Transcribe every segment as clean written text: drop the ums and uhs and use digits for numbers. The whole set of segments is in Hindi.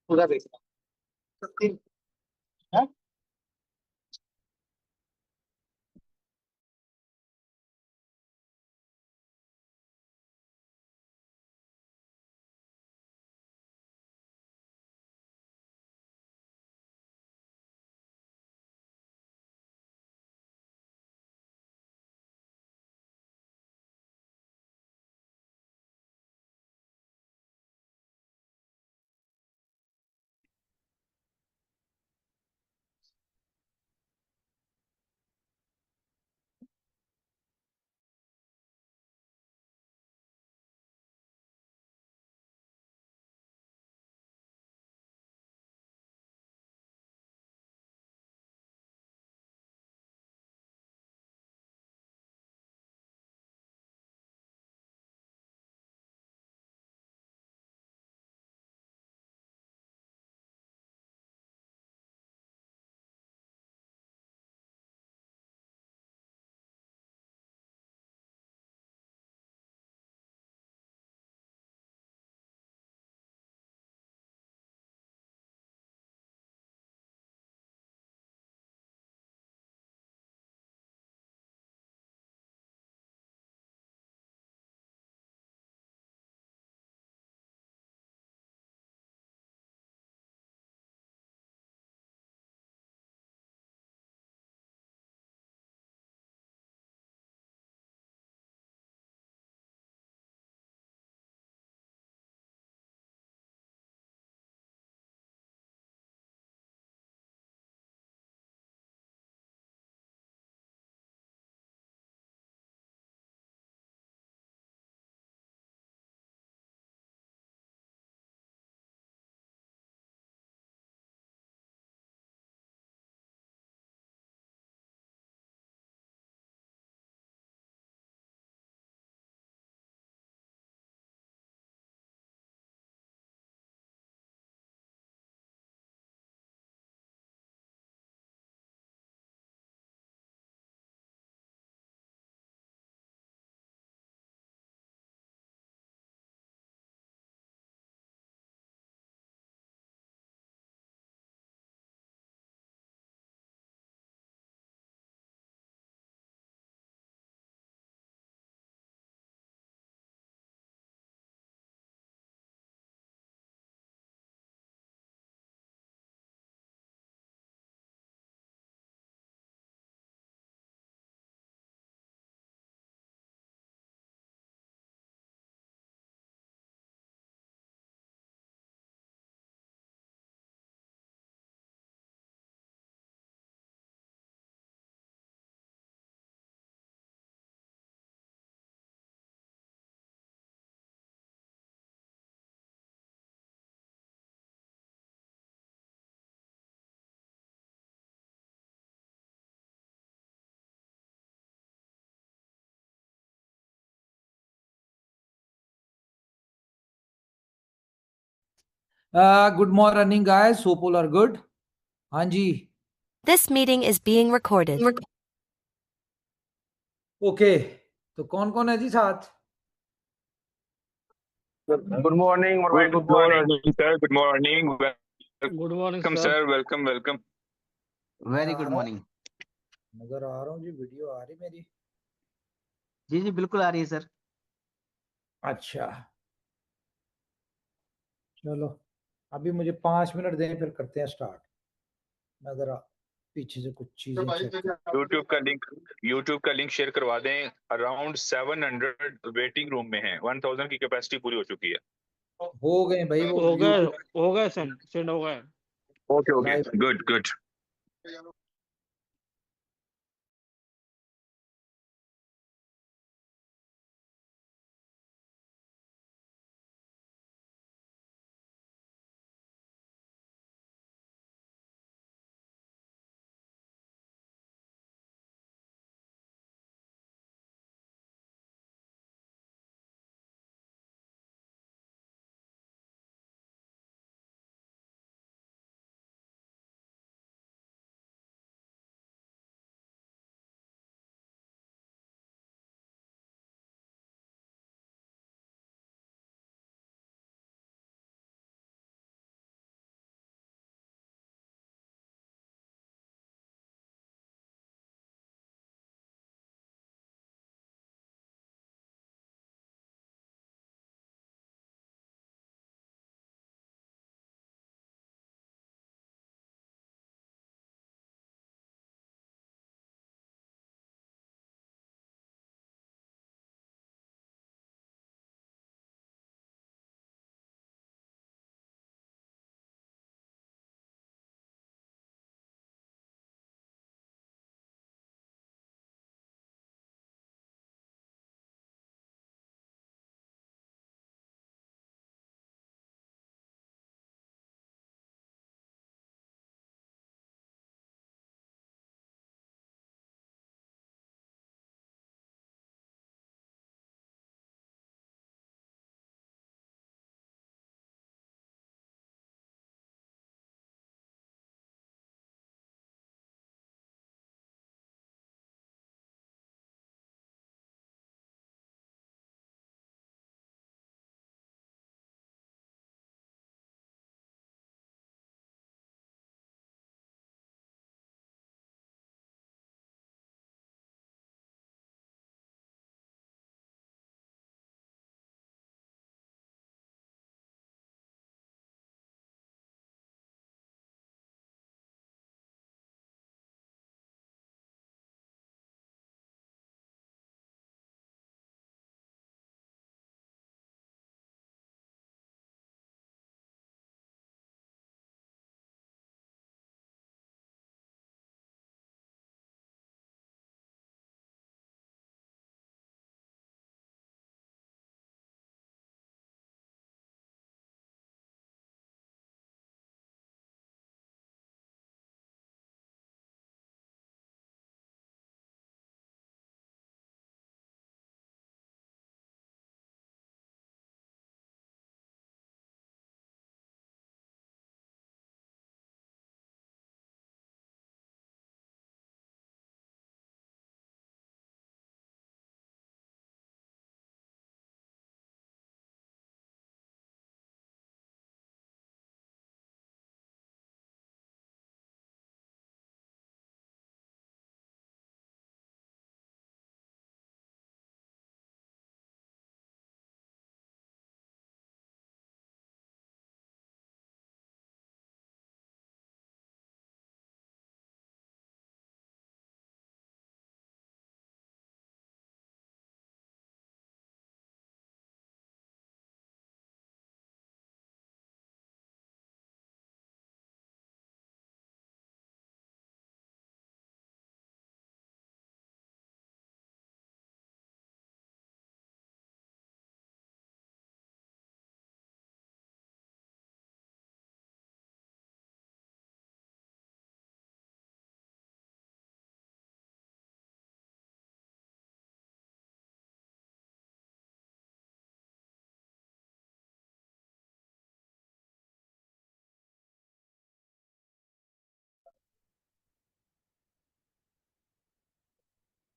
पूरा देखना। हाँ? Good morning, guys. Hope all are good. हाँ जी. This meeting is being recorded. Okay. तो कौन कौन है जी साथ? Good morning. Good morning, sir. Good morning. Good morning, Welcome, sir. sir. Welcome, welcome. Very good morning. नजर आ रहा हूँ जी, वीडियो आ रही मेरी? जी जी बिल्कुल आ रही है सर। अच्छा, चलो अभी मुझे 5 मिनट दें, फिर करते हैं स्टार्ट। मैं जरा पीछे से कुछ चीजें चेक। YouTube का लिंक शेयर करवा दें। अराउंड 700 वेटिंग रूम में हैं। 1000 की कैपेसिटी पूरी हो चुकी है। हो गए भाई, वो हो गए सेंड हो गए। Okay okay, good good.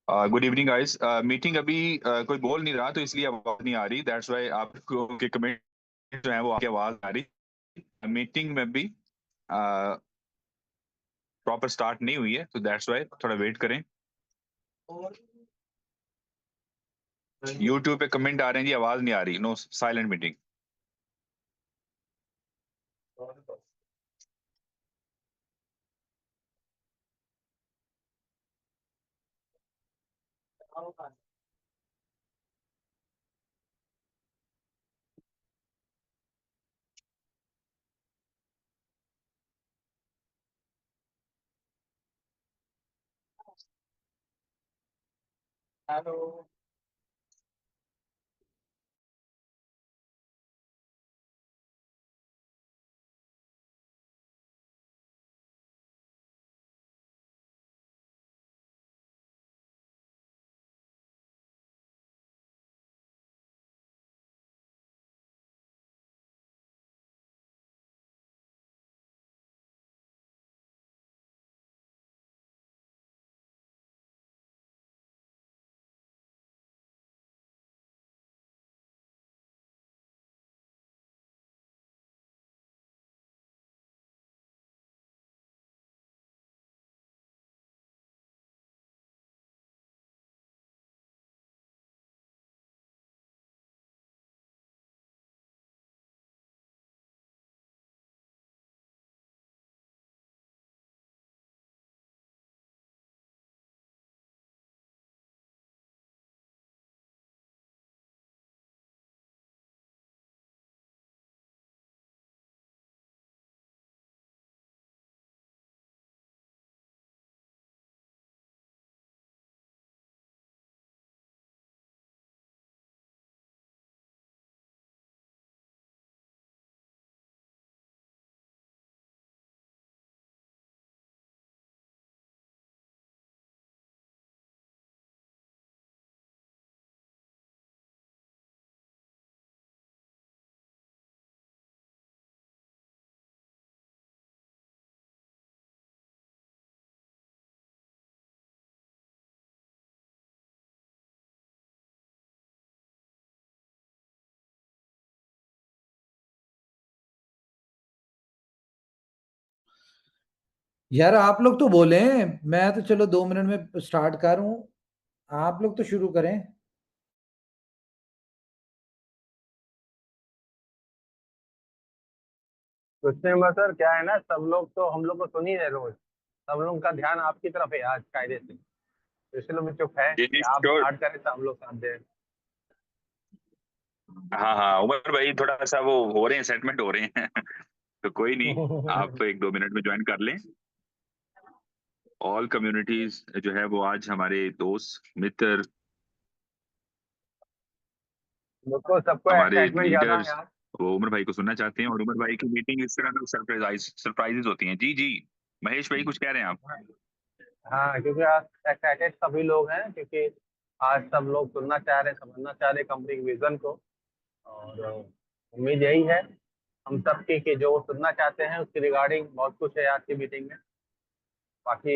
Good evening guys. Meeting अभी कोई बोल नहीं रहा तो इसलिए आवाज नहीं आ रही, दैट्स व्हाई आपको के कमेंट जो है वो आपकी आवाज आ रही। मीटिंग में भी प्रॉपर स्टार्ट नहीं हुई है तो दैट्स व्हाई थोड़ा वेट करें। यूट्यूब पे कमेंट आ रहे हैं जी, आवाज नहीं आ रही, नो साइलेंट मीटिंग। यार आप लोग तो बोले, मैं तो चलो 2 मिनट में स्टार्ट करूं, आप लोग तो शुरू करें। कुछ नहीं बस सर, क्या है ना, सब लोग तो हम लोग को सुन ही रहे रोज। सब लोग का ध्यान आपकी तरफ है आज कायदे से, तो इसलिए मैं चुप है जी कि जी आप श्योर। स्टार्ट करें तो हम लोग साथ दें। हाँ हाँ उमर भाई, थोड़ा सा वो हो रहे हैं, सेटलमेंट हो रहे हैं तो कोई नहीं, आप 1-2 मिनट में ज्वाइन कर लें। ऑल कम्युनिटीज जो है वो आज हमारे दोस्त मित्र, सबको सबको हमारे एक्साइटमेंट ज्यादा है लीडर्स आज। वो उमर भाई को सुनना चाहते हैं, और उमर भाई की मीटिंग इस तरह सरप्राइजेस होती हैं। जी जी महेश भाई कुछ कह रहे हैं आप? हाँ, क्योंकि आज एक्साइटेड सभी लोग हैं, क्योंकि आज सब लोग सुनना चाह रहे हैं, समझना चाह रहे हैं कंपनी के विजन को। और उम्मीद यही है हम सब की कि जो वो सुनना चाहते हैं उसके रिगार्डिंग बहुत कुछ है आज की मीटिंग में। बाकी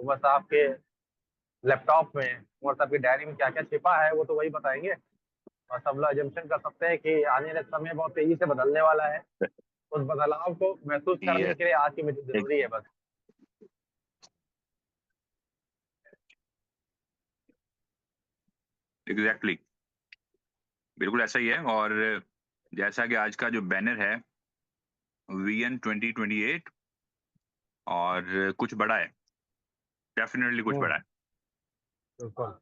बस आपके लैपटॉप में और सबकी डायरी में क्या क्या छिपा है वो तो वही बताएंगे। और सब लोग एजम्पशन कर सकते हैं कि आने वाले समय बहुत तेजी से बदलने वाला है। उस बदलाव को महसूस करने यस के लिए आज की मीटिंग जरूरी है बस। एग्जैक्टली, बिल्कुल ऐसा ही है। और जैसा कि आज का जो बैनर है VN 2028, और कुछ बड़ा है, डेफिनेटली कुछ बड़ा है। बिल्कुल।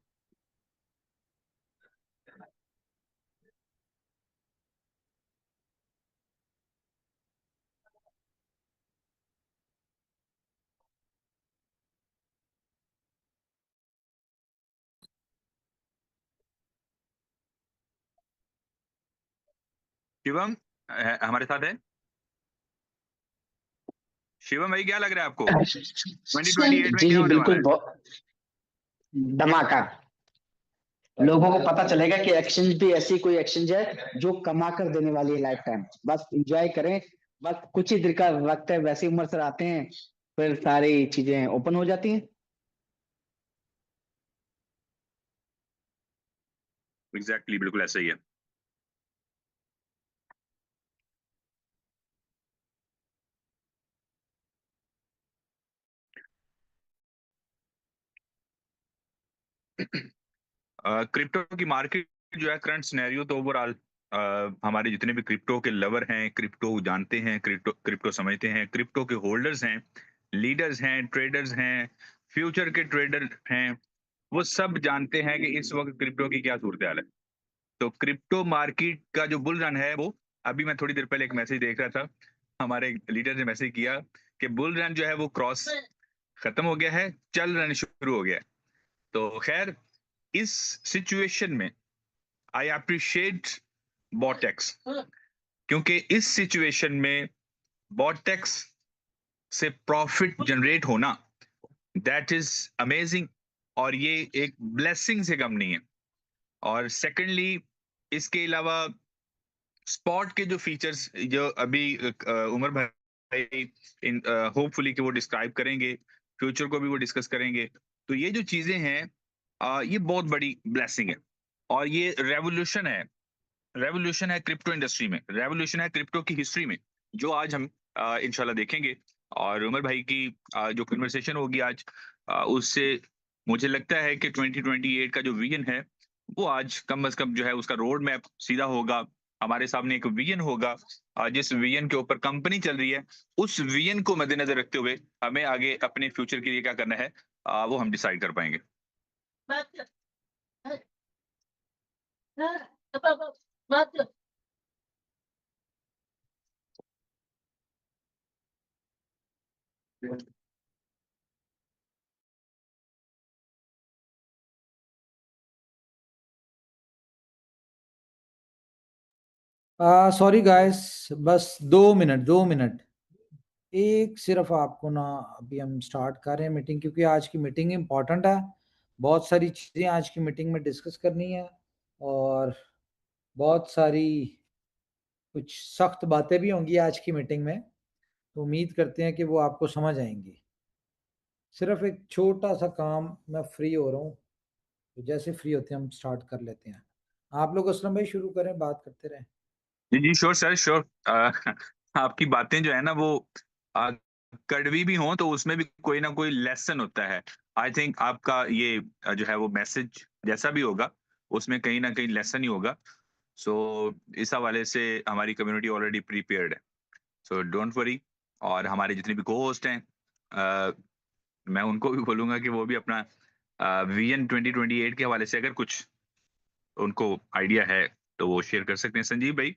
शिवम हमारे साथ है? शिवम भाई क्या लग रहा है आपको 2028 में जी क्या जी होने वाला बिल्कुल, है? बहुत धमाका। लोगों को पता चलेगा कि एक्सचेंज भी ऐसी कोई एक्सचेंज है जो कमा कर देने वाली है लाइफ टाइम। बस एंजॉय करें, बस कुछ ही देर का वक्त है, वैसे उम्र से आते हैं फिर सारी चीजें ओपन हो जाती हैं। एग्जैक्टली बिल्कुल ऐसा ही है। क्रिप्टो की मार्केट जो है करंट सिनेरियो तो ओवरऑल हमारे जितने भी क्रिप्टो के लवर हैं, क्रिप्टो जानते हैं, क्रिप्टो क्रिप्टो समझते हैं, क्रिप्टो के होल्डर्स हैं, लीडर्स हैं, ट्रेडर्स हैं, फ्यूचर के ट्रेडर हैं, वो सब जानते हैं कि इस वक्त क्रिप्टो की क्या सूरत हाल है। तो क्रिप्टो मार्केट का जो बुल रन है वो, अभी मैं थोड़ी देर पहले एक मैसेज देख रहा था, हमारे लीडर ने मैसेज किया कि बुल रन जो है वो क्रॉस खत्म हो गया है, चल रन शुरू हो गया है। तो खैर इस सिचुएशन में आई अप्रिशिएट बॉटेक्स, क्योंकि इस सिचुएशन में बॉटेक्स से प्रॉफिट जनरेट होना दैट इज अमेजिंग, और ये एक ब्लेसिंग से कम नहीं है। और सेकेंडली इसके अलावा स्पॉट के जो फीचर्स जो अभी उमर भाई इन होपफुली कि वो डिस्क्राइब करेंगे, फ्यूचर को भी वो डिस्कस करेंगे, तो ये जो चीजें हैं ये बहुत बड़ी ब्लेसिंग है, और ये रेवोल्यूशन है, रेवोल्यूशन है क्रिप्टो इंडस्ट्री में, रेवोल्यूशन है क्रिप्टो की हिस्ट्री में, जो आज हम इंशाल्लाह देखेंगे। और उमर भाई की जो कन्वर्सेशन होगी आज, उससे मुझे लगता है कि 2028 का जो विजन है वो आज कम अज कम जो है उसका रोड मैप सीधा होगा, हमारे सामने एक विजन होगा, जिस विजन के ऊपर कंपनी चल रही है, उस विजन को मद्देनजर रखते हुए हमें आगे अपने फ्यूचर के लिए क्या करना है वो हम डिसाइड कर पाएंगे। सॉरी गाइस, बस 2 मिनट 2 मिनट, एक सिर्फ आपको ना, अभी हम स्टार्ट कर रहे हैं मीटिंग, क्योंकि आज की मीटिंग इम्पॉर्टेंट है, बहुत सारी चीज़ें आज की मीटिंग में डिस्कस करनी है, और बहुत सारी कुछ सख्त बातें भी होंगी आज की मीटिंग में, तो उम्मीद करते हैं कि वो आपको समझ आएंगी। सिर्फ एक छोटा सा काम, मैं फ्री हो रहा हूँ, तो जैसे फ्री होते हैं हम स्टार्ट कर लेते हैं। आप लोग असलम भाई शुरू करें, बात करते रहें। जी जी श्योर सर श्योर। आपकी बातें जो है ना वो कड़वी भी हों तो उसमें भी कोई ना कोई लेसन होता है। आई थिंक आपका ये जो है वो मैसेज जैसा भी होगा उसमें कहीं ना कहीं लेसन ही होगा। सो इस हवाले से हमारी कम्युनिटी ऑलरेडी प्रीपेयर्ड है, सो डोंट वरी। और हमारे जितने भी को होस्ट हैं मैं उनको भी बोलूंगा कि वो भी अपना विजन 2028 के हवाले से अगर कुछ उनको आइडिया है तो वो शेयर कर सकते हैं। संजीव भाई।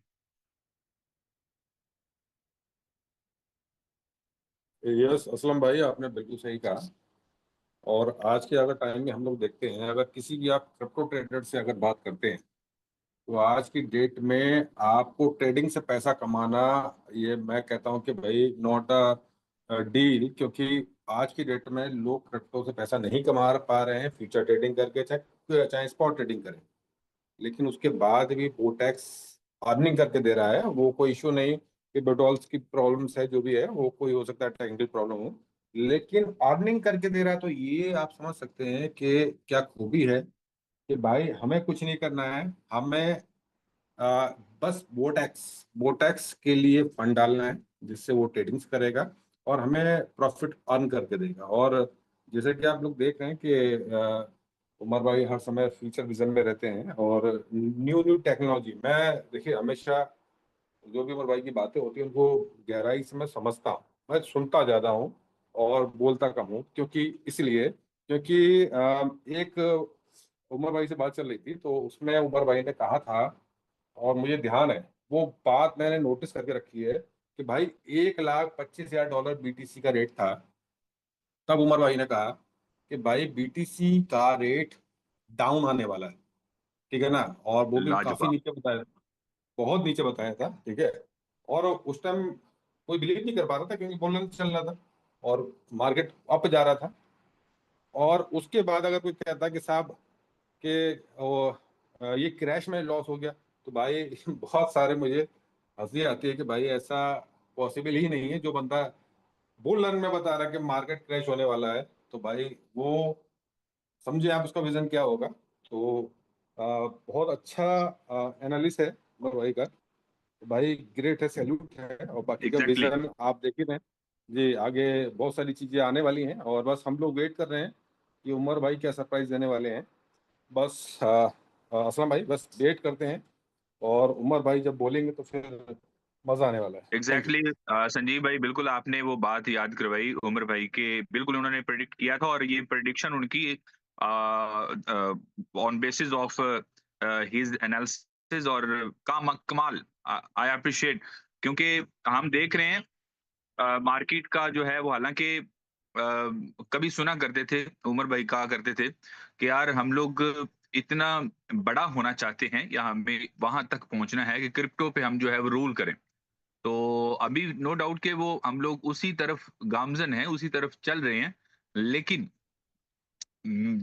यस असलम भाई, आपने बिल्कुल सही कहा। और आज के अगर टाइम में हम लोग देखते हैं, अगर किसी भी आप क्रिप्टो ट्रेडर से अगर बात करते हैं, तो आज की डेट में आपको ट्रेडिंग से पैसा कमाना, ये मैं कहता हूं कि भाई नॉट अ डील, क्योंकि आज की डेट में लोग क्रिप्टो से पैसा नहीं कमा पा रहे हैं, फ्यूचर ट्रेडिंग करके, चाहे चाहे स्पॉट ट्रेडिंग करें। लेकिन उसके बाद भी वो टैक्स अर्निंग करके दे रहा है, वो कोई इशू नहीं कि बेडोल्स की प्रॉब्लम्स है, जो भी है वो कोई हो सकता है टेक्निकल प्रॉब्लम हो, लेकिन अर्निंग करके दे रहा है। तो ये आप समझ सकते हैं कि क्या खूबी है कि भाई हमें कुछ नहीं करना है, हमें बस बोटैक्स के लिए फंड डालना है, जिससे वो ट्रेडिंग्स करेगा और हमें प्रॉफिट अर्न करके देगा। और जैसे कि आप लोग देख रहे हैं कि उमर भाई हर समय फ्यूचर विजन में रहते हैं, और न्यू न्यू टेक्नोलॉजी, मैं देखिए हमेशा जो भी उमर भाई की बातें होती हैं उनको गहराई से मैं समझता हूँ, मैं सुनता ज्यादा हूँ और बोलता कम हूँ, क्योंकि इसलिए क्योंकि एक उमर भाई से बात चल रही थी, तो उसमें उमर भाई ने कहा था, और मुझे ध्यान है, वो बात मैंने नोटिस करके रखी है, कि भाई $1,25,000 बीटीसी का रेट था। तब उमर भाई ने कहा कि भाई बीटीसी का रेट डाउन आने वाला है, ठीक है ना, और वो भी काफी लाजवाब। नीचे बताया, बहुत नीचे बताया था, ठीक है। और उस टाइम कोई बिलीव नहीं कर पा रहा था, क्योंकि बुल रन चल रहा था और मार्केट अप जा रहा था। और उसके बाद अगर कोई कहता कि साहब कि ये क्रैश में लॉस हो गया, तो भाई बहुत सारे मुझे हंसी आती है कि भाई ऐसा पॉसिबल ही नहीं है। जो बंदा बुल रन में बता रहा है कि मार्केट क्रैश होने वाला है, तो भाई वो समझे आप उसका विजन क्या होगा। तो बहुत अच्छा एनालिस्ट है उमर भाई का। भाई ग्रेट है, सैल्यूट है। और बाकी का Exactly. विजन आप देख ही रहे हैं जी, आगे बहुत सारी चीजें आने वाली हैं और बस हम लोग वेट कर रहे हैं कि उमर भाई क्या सरप्राइज देने वाले हैं। बस असलम भाई बस वेट करते हैं और उमर भाई जब बोलेंगे तो फिर मजा आने वाला है। Thank you. एग्जैक्टली संजीव भाई, बिल्कुल आपने वो बात याद करवाई उमर भाई के। बिल्कुल उन्होंने प्रेडिक्ट किया था, और ये प्रेडिक्शन उनकी on basis of his analysis और कमाल। आई अप्रिशिएट, क्योंकि हम देख रहे हैं मार्केट का जो है वो, हालांकि कभी सुना करते थे, उमर भाई कहा करते थे कि यार हम लोग इतना बड़ा होना चाहते हैं या हमें वहां तक पहुंचना है कि क्रिप्टो पे हम जो है वो रूल करें। तो अभी नो डाउट के वो हम लोग उसी तरफ गामजन हैं, उसी तरफ चल रहे हैं। लेकिन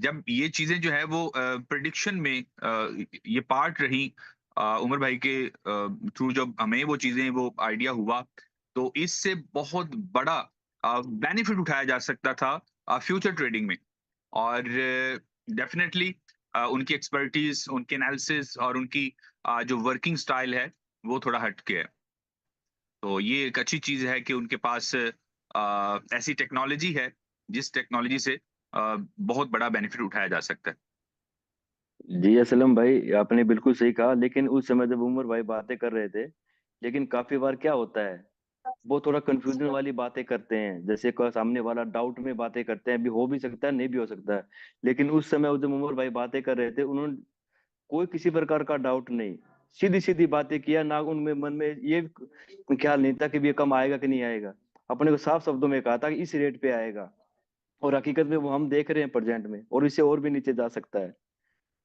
जब ये चीजें जो है वो प्रिडिक्शन में ये पार्ट रही, उमर भाई के थ्रू जब हमें वो चीजें वो आइडिया हुआ, तो इससे बहुत बड़ा बेनिफिट उठाया जा सकता था फ्यूचर ट्रेडिंग में। और डेफिनेटली उनकी एक्सपर्टीज, उनके एनालिसिस और उनकी जो वर्किंग स्टाइल है वो थोड़ा हटके है। तो ये एक अच्छी चीज है कि उनके पास ऐसी टेक्नोलॉजी है जिस टेक्नोलॉजी से बहुत बड़ा बेनिफिट उठाया जा सकता है। जी असलम भाई, आपने बिल्कुल सही कहा। लेकिन उस समय जब उमर भाई बातें कर रहे थे, लेकिन काफी बार क्या होता है, वो थोड़ा कंफ्यूजन वाली बातें करते हैं। जैसे कोई सामने वाला डाउट में बातें करते हैं, भी हो भी सकता है नहीं भी हो सकता है। लेकिन उस समय जब उमर भाई बातें कर रहे थे, उन्होंने कोई किसी प्रकार का डाउट नहीं, सीधी सीधी बातें किया ना। उनमें मन में ये ख्याल नहीं था कि भी ये कम आएगा कि नहीं आएगा। अपने को साफ शब्दों में कहा था कि इस रेट पे आएगा, और हकीकत में वो हम देख रहे हैं प्रेजेंट में, और इससे और भी नीचे जा सकता है।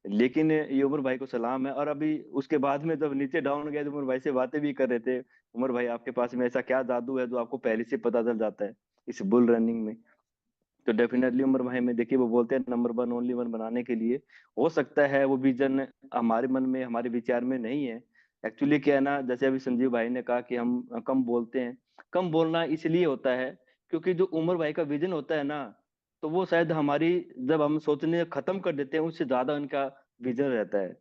लेकिन ये उमर भाई को सलाम है। और अभी उसके बाद में जब नीचे डाउन गए तो उमर भाई से बातें भी कर रहे थे। उमर भाई, आपके पास में ऐसा क्या जादू है जो आपको पहले से पता चल जाता है इस बुल रनिंग में? तो डेफिनेटली उमर भाई में देखिए, वो बोलते हैं नंबर वन ओनली वन बनाने के लिए हो सकता है वो विजन हमारे मन में, हमारे विचार में नहीं है। एक्चुअली क्या है ना, जैसे अभी संजीव भाई ने कहा कि हम कम बोलते हैं। कम बोलना इसलिए होता है क्योंकि जो उमर भाई का विजन होता है ना, तो वो शायद हमारी, जब हम सोचने खत्म कर देते हैं, उससे ज्यादा उनका विजन रहता है।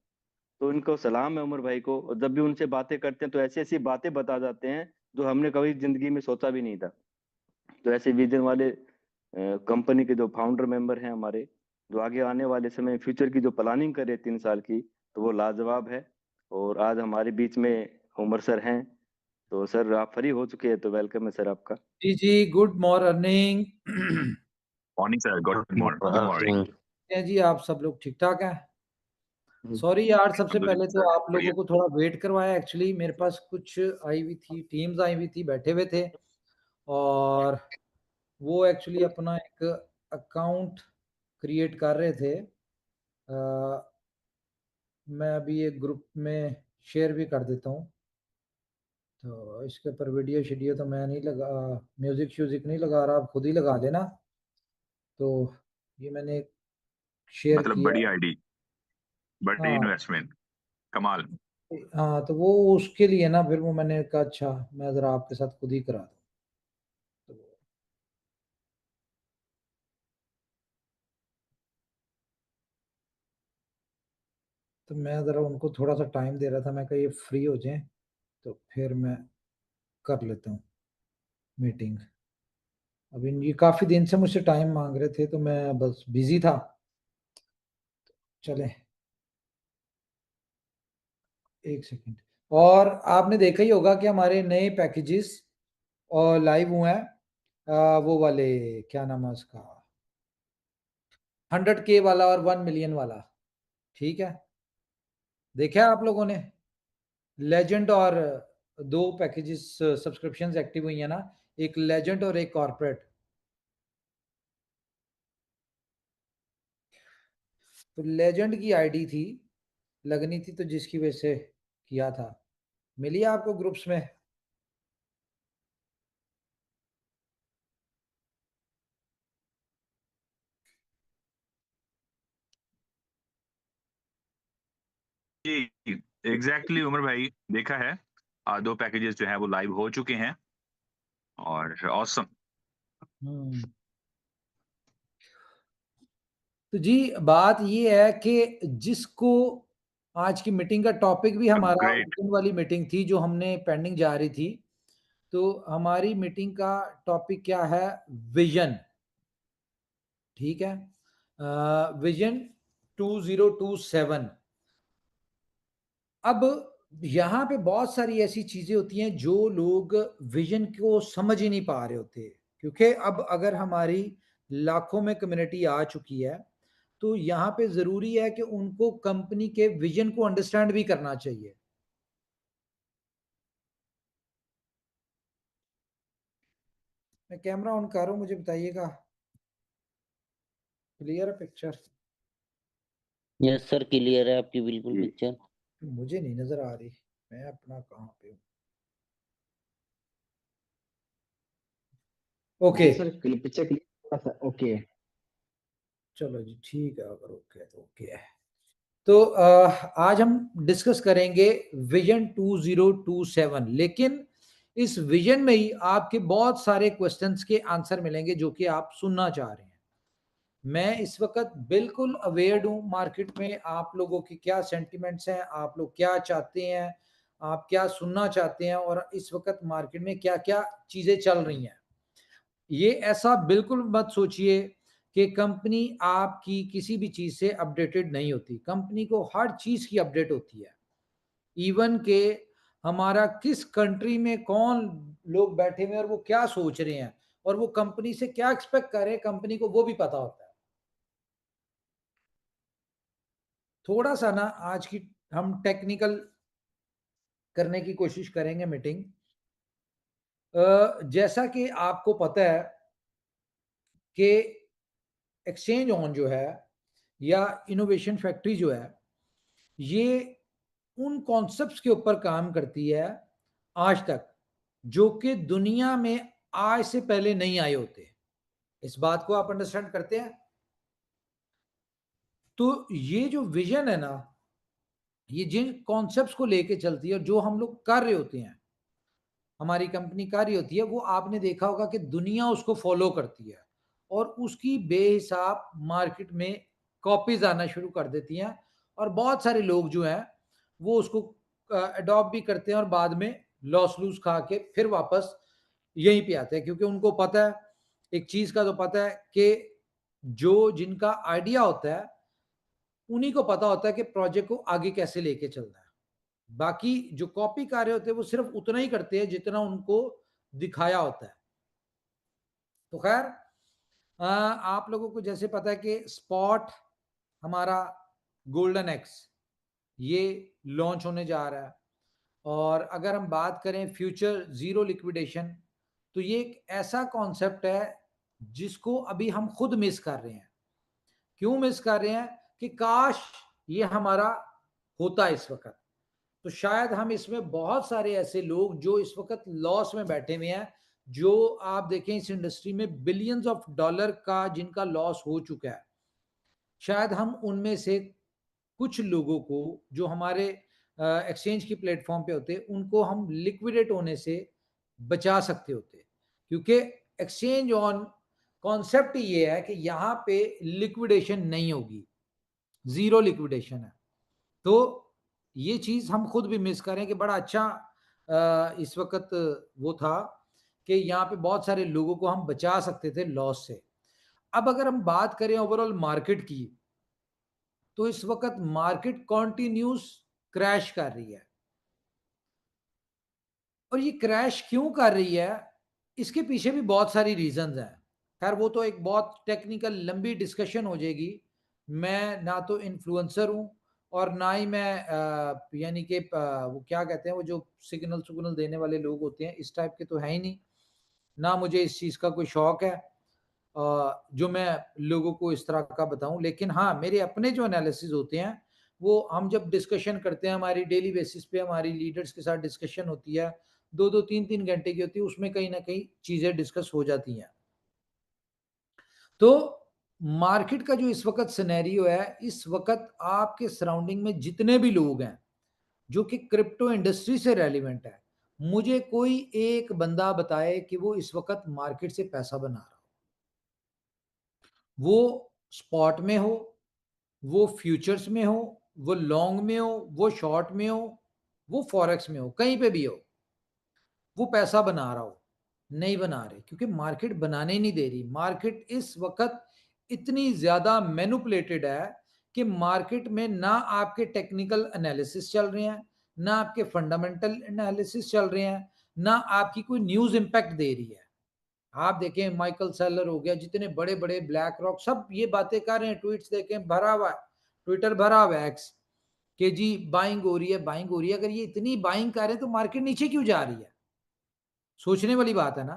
तो इनको सलाम है उमर भाई को। और जब भी उनसे बातें करते हैं तो ऐसी ऐसी बातें बता जाते हैं जो हमने कभी जिंदगी में सोचा भी नहीं था। तो ऐसे विजन वाले कंपनी के जो फाउंडर मेंबर हैं हमारे, जो आगे आने वाले समय फ्यूचर की जो प्लानिंग करे 3 साल की, तो वो लाजवाब है। और आज हमारे बीच में उमर सर हैं। तो सर आप फ्री हो चुके हैं, तो वेलकम है सर आपका। जी जी, good morning. Morning sir, good morning. हैं जी, आप सब लोग ठीक ठाक हैं? सॉरी यार, सबसे पहले तो आप लोगों को थोड़ा वेट करवाया। एक्चुअली मेरे पास कुछ आई हुई थी, टीम्स आई हुई थी, बैठे हुए थे, और वो एक्चुअली अपना एक अकाउंट क्रिएट कर रहे थे। मैं अभी एक ग्रुप में शेयर भी कर देता हूँ। तो इसके ऊपर वीडियो शीडियो तो मैं नहीं लगा, म्यूजिक श्यूजिक नहीं लगा रहा, आप खुद ही लगा देना। तो ये मैंने शेयर मतलब किया। बड़ी आईडी, बड़ी हाँ इन्वेस्टमेंट, कमाल। हाँ, तो वो उसके लिए ना, फिर वो मैंने कहा अच्छा मैं ज़रा आपके साथ खुद ही करा दूँ। तो मैं ज़रा उनको थोड़ा सा टाइम दे रहा था, मैं कहा ये फ्री हो जाएं तो फिर मैं कर लेता हूँ मीटिंग। अभी ये काफ़ी दिन से मुझसे टाइम मांग रहे थे, तो मैं बस बिजी था। चले, एक सेकंड। और आपने देखा ही होगा कि हमारे नए पैकेजेस और लाइव हुए हैं। वो वाले क्या नाम है उसका, 100K वाला और 1 मिलियन वाला। ठीक है, देखा है आप लोगों ने? लेजेंड और 2 पैकेजेस सब्सक्रिप्शंस एक्टिव हुई है ना, एक लेजेंड और एक कॉर्पोरेट। तो लेजेंड की आईडी थी, लगनी थी, तो जिसकी वजह से किया था। मिली आपको ग्रुप्स में? जी एग्जैक्टली उमर भाई, देखा है। 2 पैकेजेस जो है वो लाइव हो चुके हैं, और ऑसम। हम्म। तो जी बात ये है कि जिसको आज की मीटिंग का टॉपिक भी हमारा Great. विजन वाली मीटिंग थी जो हमने पेंडिंग जा रही थी। तो हमारी मीटिंग का टॉपिक क्या है? विजन। ठीक है, विजन 2027। अब यहाँ पे बहुत सारी ऐसी चीजें होती हैं जो लोग विजन को समझ ही नहीं पा रहे होते, क्योंकि अब अगर हमारी लाखों में कम्युनिटी आ चुकी है तो यहाँ पे जरूरी है कि उनको कंपनी के विजन को अंडरस्टैंड भी करना चाहिए। मैं कैमरा ऑन कर रहा हूं, मुझे बताइएगा क्लियर है पिक्चर? यस सर, क्लियर है आपकी बिल्कुल जी। पिक्चर। मुझे नहीं नजर आ रही, मैं अपना कहाँ पे हूँ? Okay sir picture clear. Okay, चलो जी, ठीक है, अगर ओके तो ओके है। तो आज हम डिस्कस करेंगे विजन 2027, लेकिन इस विजन में ही आपके बहुत सारे क्वेश्चंस के आंसर मिलेंगे जो कि आप सुनना चाह रहे हैं। मैं इस वक्त बिल्कुल अवेयर हूँ मार्केट में आप लोगों की क्या सेंटिमेंट्स हैं, आप लोग क्या चाहते हैं, आप क्या सुनना चाहते हैं, और इस वक्त मार्केट में क्या क्या चीजें चल रही हैं। ये ऐसा बिल्कुल मत सोचिए कि कंपनी आपकी किसी भी चीज से अपडेटेड नहीं होती। कंपनी को हर चीज की अपडेट होती है, इवन के हमारा किस कंट्री में कौन लोग बैठे हुए हैं और वो क्या सोच रहे हैं और वो कंपनी से क्या एक्सपेक्ट कर रहे हैं, कंपनी को वो भी पता होता है। थोड़ा सा ना आज की हम टेक्निकल करने की कोशिश करेंगे मीटिंग। जैसा कि आपको पता है कि एक्सचेंज ऑन जो है या इनोवेशन फैक्ट्री जो है, ये उन कॉन्सेप्ट्स के ऊपर काम करती है आज तक जो कि दुनिया में आज से पहले नहीं आए होते। इस बात को आप अंडरस्टैंड करते हैं? तो ये जो विजन है ना, ये जिन कॉन्सेप्ट्स को लेके चलती है और जो हम लोग कर रहे होते हैं, हमारी कंपनी कर रही होती है, वो आपने देखा होगा कि दुनिया उसको फॉलो करती है और उसकी बेहिसाब मार्केट में कॉपीज आना शुरू कर देती हैं, और बहुत सारे लोग जो हैं वो उसको अडॉप्ट भी करते हैं और बाद में लॉस लूज खा के फिर वापस यहीं पे आते हैं, क्योंकि उनको पता है, एक चीज का तो पता है कि जो जिनका आइडिया होता है उन्हीं को पता होता है कि प्रोजेक्ट को आगे कैसे लेके चलना है। बाकी जो कॉपी कर रहे होते हैं वो सिर्फ उतना ही करते हैं जितना उनको दिखाया होता है। तो खैर, आप लोगों को जैसे पता है कि स्पॉट हमारा गोल्डन एक्स ये लॉन्च होने जा रहा है, और अगर हम बात करें फ्यूचर जीरो लिक्विडेशन, तो ये एक ऐसा कॉन्सेप्ट है जिसको अभी हम खुद मिस कर रहे हैं। क्यों मिस कर रहे हैं? कि काश ये हमारा होता इस वक्त, तो शायद हम इसमें बहुत सारे ऐसे लोग जो इस वक्त लॉस में बैठे हुए हैं, जो आप देखें इस इंडस्ट्री में बिलियंस ऑफ डॉलर का जिनका लॉस हो चुका है, शायद हम उनमें से कुछ लोगों को जो हमारे एक्सचेंज की प्लेटफॉर्म पे होते, उनको हम लिक्विडेट होने से बचा सकते होते, क्योंकि एक्सचेंज ऑन कॉन्सेप्ट ये है कि यहाँ पे लिक्विडेशन नहीं होगी, जीरो लिक्विडेशन है। तो ये चीज हम खुद भी मिस करें कि बड़ा अच्छा इस वक्त वो था कि यहाँ पे बहुत सारे लोगों को हम बचा सकते थे लॉस से। अब अगर हम बात करें ओवरऑल मार्केट की, तो इस वक्त मार्केट कॉन्टिन्यूस क्रैश कर रही है, और ये क्रैश क्यों कर रही है, इसके पीछे भी बहुत सारी रीजंस हैं। खैर वो तो एक बहुत टेक्निकल लंबी डिस्कशन हो जाएगी। मैं ना तो इन्फ्लुएंसर हूँ और ना ही मैं यानी कि वो क्या कहते हैं, वो जो सिग्नल देने वाले लोग होते हैं इस टाइप के तो है ही नहीं, ना मुझे इस चीज़ का कोई शौक है जो मैं लोगों को इस तरह का बताऊं। लेकिन हाँ, मेरे अपने जो एनालिसिस होते हैं वो हम जब डिस्कशन करते हैं, हमारी डेली बेसिस पे हमारी लीडर्स के साथ डिस्कशन होती है, 2-2 3-3 घंटे की होती है, उसमें कहीं ना कहीं चीजें डिस्कस हो जाती हैं। तो मार्केट का जो इस वक्त सिनेरियो है, इस वक्त आपके सराउंडिंग में जितने भी लोग हैं जो कि क्रिप्टो इंडस्ट्री से रेलिवेंट है, मुझे कोई एक बंदा बताए कि वो इस वक्त मार्केट से पैसा बना रहा हो, वो स्पॉट में हो, वो फ्यूचर्स में हो, वो लॉन्ग में हो, वो शॉर्ट में हो, वो फॉरेक्स में हो, कहीं पे भी हो, वो पैसा बना रहा हो, नहीं बना रहे, क्योंकि मार्केट बनाने नहीं दे रही। मार्केट इस वक्त इतनी ज्यादा मैनिपुलेटेड है कि मार्केट में ना आपके टेक्निकल एनालिसिस चल रहे हैं, ना आपके फंडामेंटल एनालिसिस चल रहे हैं, ना आपकी कोई न्यूज इंपैक्ट दे रही है। आप देखें माइकल सेलर हो गया, जितने बड़े बड़े ब्लैक रॉक, सब ये बातें कर रहे हैं, ट्वीट्स देखें, भरा हुआ है, ट्विटर भरा हुआ है एक्स, कि जी बाइंग हो रही है, बाइंग हो रही है। अगर ये इतनी बाइंग कर रहे हैं तो मार्केट नीचे क्यों जा रही है? सोचने वाली बात है ना।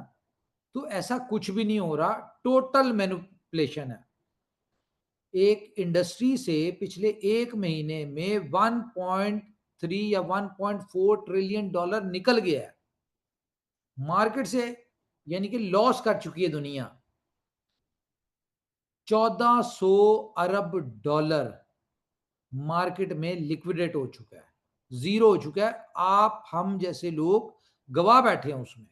तो ऐसा कुछ भी नहीं हो रहा, टोटल मैनिपुलेशन है। एक इंडस्ट्री से पिछले एक महीने में 1.3 या 1.4 ट्रिलियन डॉलर निकल गया है मार्केट से, यानी कि लॉस कर चुकी है दुनिया। 1400 अरब डॉलर मार्केट में लिक्विडेट हो चुका है, जीरो हो चुका है। आप हम जैसे लोग गवा बैठे हैं उसमें।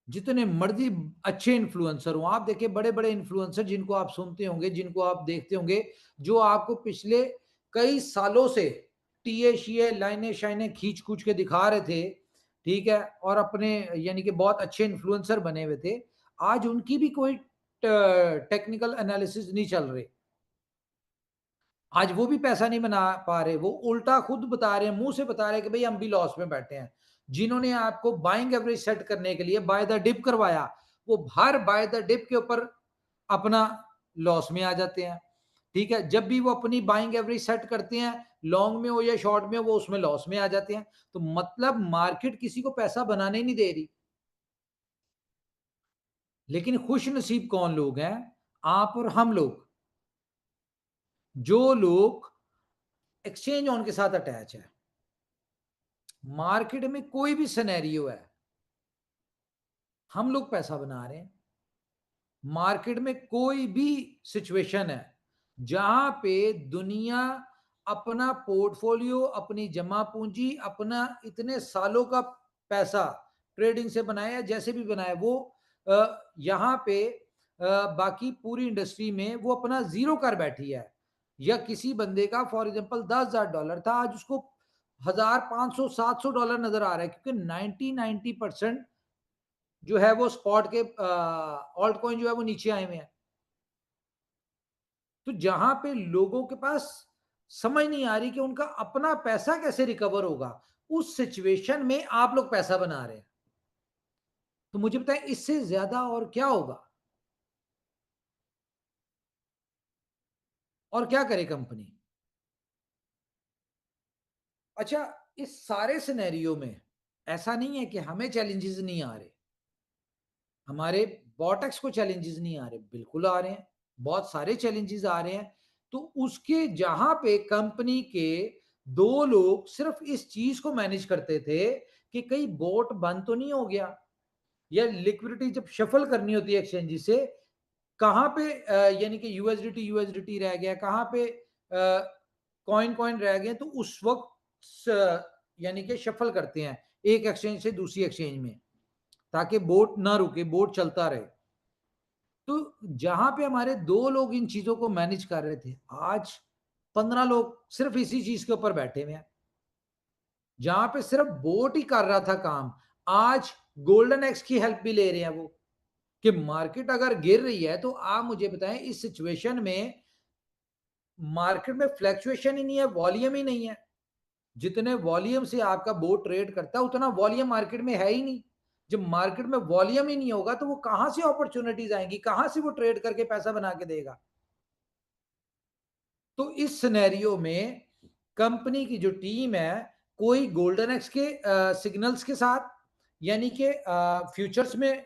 जितने मर्जी अच्छे इन्फ्लुएंसर हो, आप देखिए बड़े बड़े इन्फ्लुएंसर जिनको आप सुनते होंगे, जिनको आप देखते होंगे, जो आपको पिछले कई सालों से टीए शीए लाइनें शाइनें खींच खूंच के दिखा रहे थे, ठीक है, और अपने यानी कि बहुत अच्छे इन्फ्लुएंसर बने हुए थे, आज उनकी भी कोई टेक्निकल एनालिसिस नहीं चल रही। आज वो भी पैसा नहीं बना पा रहे, वो उल्टा खुद बता रहे हैं, मुंह से बता रहे हैं कि भाई हम भी लॉस में बैठे हैं। जिन्होंने आपको बाइंग एवरेज सेट करने के लिए बाय द डिप करवाया, वो हर बाय द डिप के ऊपर अपना लॉस में आ जाते हैं। ठीक है, जब भी वो अपनी बाइंग एवरेज सेट करते हैं, लॉन्ग में हो या शॉर्ट में हो, वो उसमें लॉस में आ जाते हैं। तो मतलब मार्केट किसी को पैसा बनाने नहीं दे रही। लेकिन खुश नसीब कौन लोग हैं? आप और हम लोग, जो लोग एक्सचेंज ऑन के साथ अटैच है। मार्केट में कोई भी सिनेरियो है, हम लोग पैसा बना रहे हैं। मार्केट में कोई भी सिचुएशन है जहां पे दुनिया अपना पोर्टफोलियो, अपनी जमा पूंजी, अपना इतने सालों का पैसा ट्रेडिंग से बनाया, जैसे भी बनाया, वो यहां पे बाकी पूरी इंडस्ट्री में वो अपना जीरो कर बैठी है। या किसी बंदे का फॉर एग्जांपल $10,000 था, आज उसको 1,500-700 डॉलर नजर आ रहा है, क्योंकि 90% जो है वो स्पॉट के ऑल्ट कॉइन जो है वो नीचे आए हुए हैं। तो जहां पे लोगों के पास समझ नहीं आ रही कि उनका अपना पैसा कैसे रिकवर होगा, उस सिचुएशन में आप लोग पैसा बना रहे हैं। तो मुझे बताएं इससे ज्यादा और क्या होगा? और क्या करे कंपनी? अच्छा, इस सारे सिनेरियो में ऐसा नहीं है कि हमें चैलेंजेस नहीं आ रहे, हमारे बॉटेक्स को चैलेंजेस नहीं आ रहे, बिल्कुल आ रहे हैं, बहुत सारे चैलेंजेस आ रहे हैं। तो उसके जहां पे कंपनी के दो लोग सिर्फ इस चीज को मैनेज करते थे कि कहीं बोट बंद तो नहीं हो गया, या लिक्विडिटी जब शफल करनी होती है एक्सचेंज से, कहां पे यानी कि यूएसडीटी रह गया, कहां पे कॉइन कॉइन रह गए, तो उस वक्त यानी कि शफल करते हैं एक एक्सचेंज से दूसरी एक्सचेंज में, ताकि बोट ना रुके, बोट चलता रहे। तो जहां पे हमारे दो लोग इन चीजों को मैनेज कर रहे थे, आज 15 लोग सिर्फ इसी चीज के ऊपर बैठे हुए हैं। जहां पे सिर्फ बोट ही कर रहा था काम, आज गोल्डन एक्स की हेल्प भी ले रहे हैं वो, कि मार्केट अगर गिर रही है तो आप मुझे बताएं, इस सिचुएशन में मार्केट में फ्लैक्चुएशन ही नहीं है, वॉल्यूम ही नहीं है। जितने वॉल्यूम से आपका बोट ट्रेड करता है, उतना वॉल्यूम मार्केट में है ही नहीं। जब मार्केट में वॉल्यूम ही नहीं होगा तो वो कहां से अपॉर्चुनिटीज आएंगी, कहां से वो ट्रेड करके पैसा बना के देगा? तो इस सिनेरियो में कंपनी की जो टीम है, कोई गोल्डन एक्स के सिग्नल्स के साथ, यानी कि फ्यूचर्स में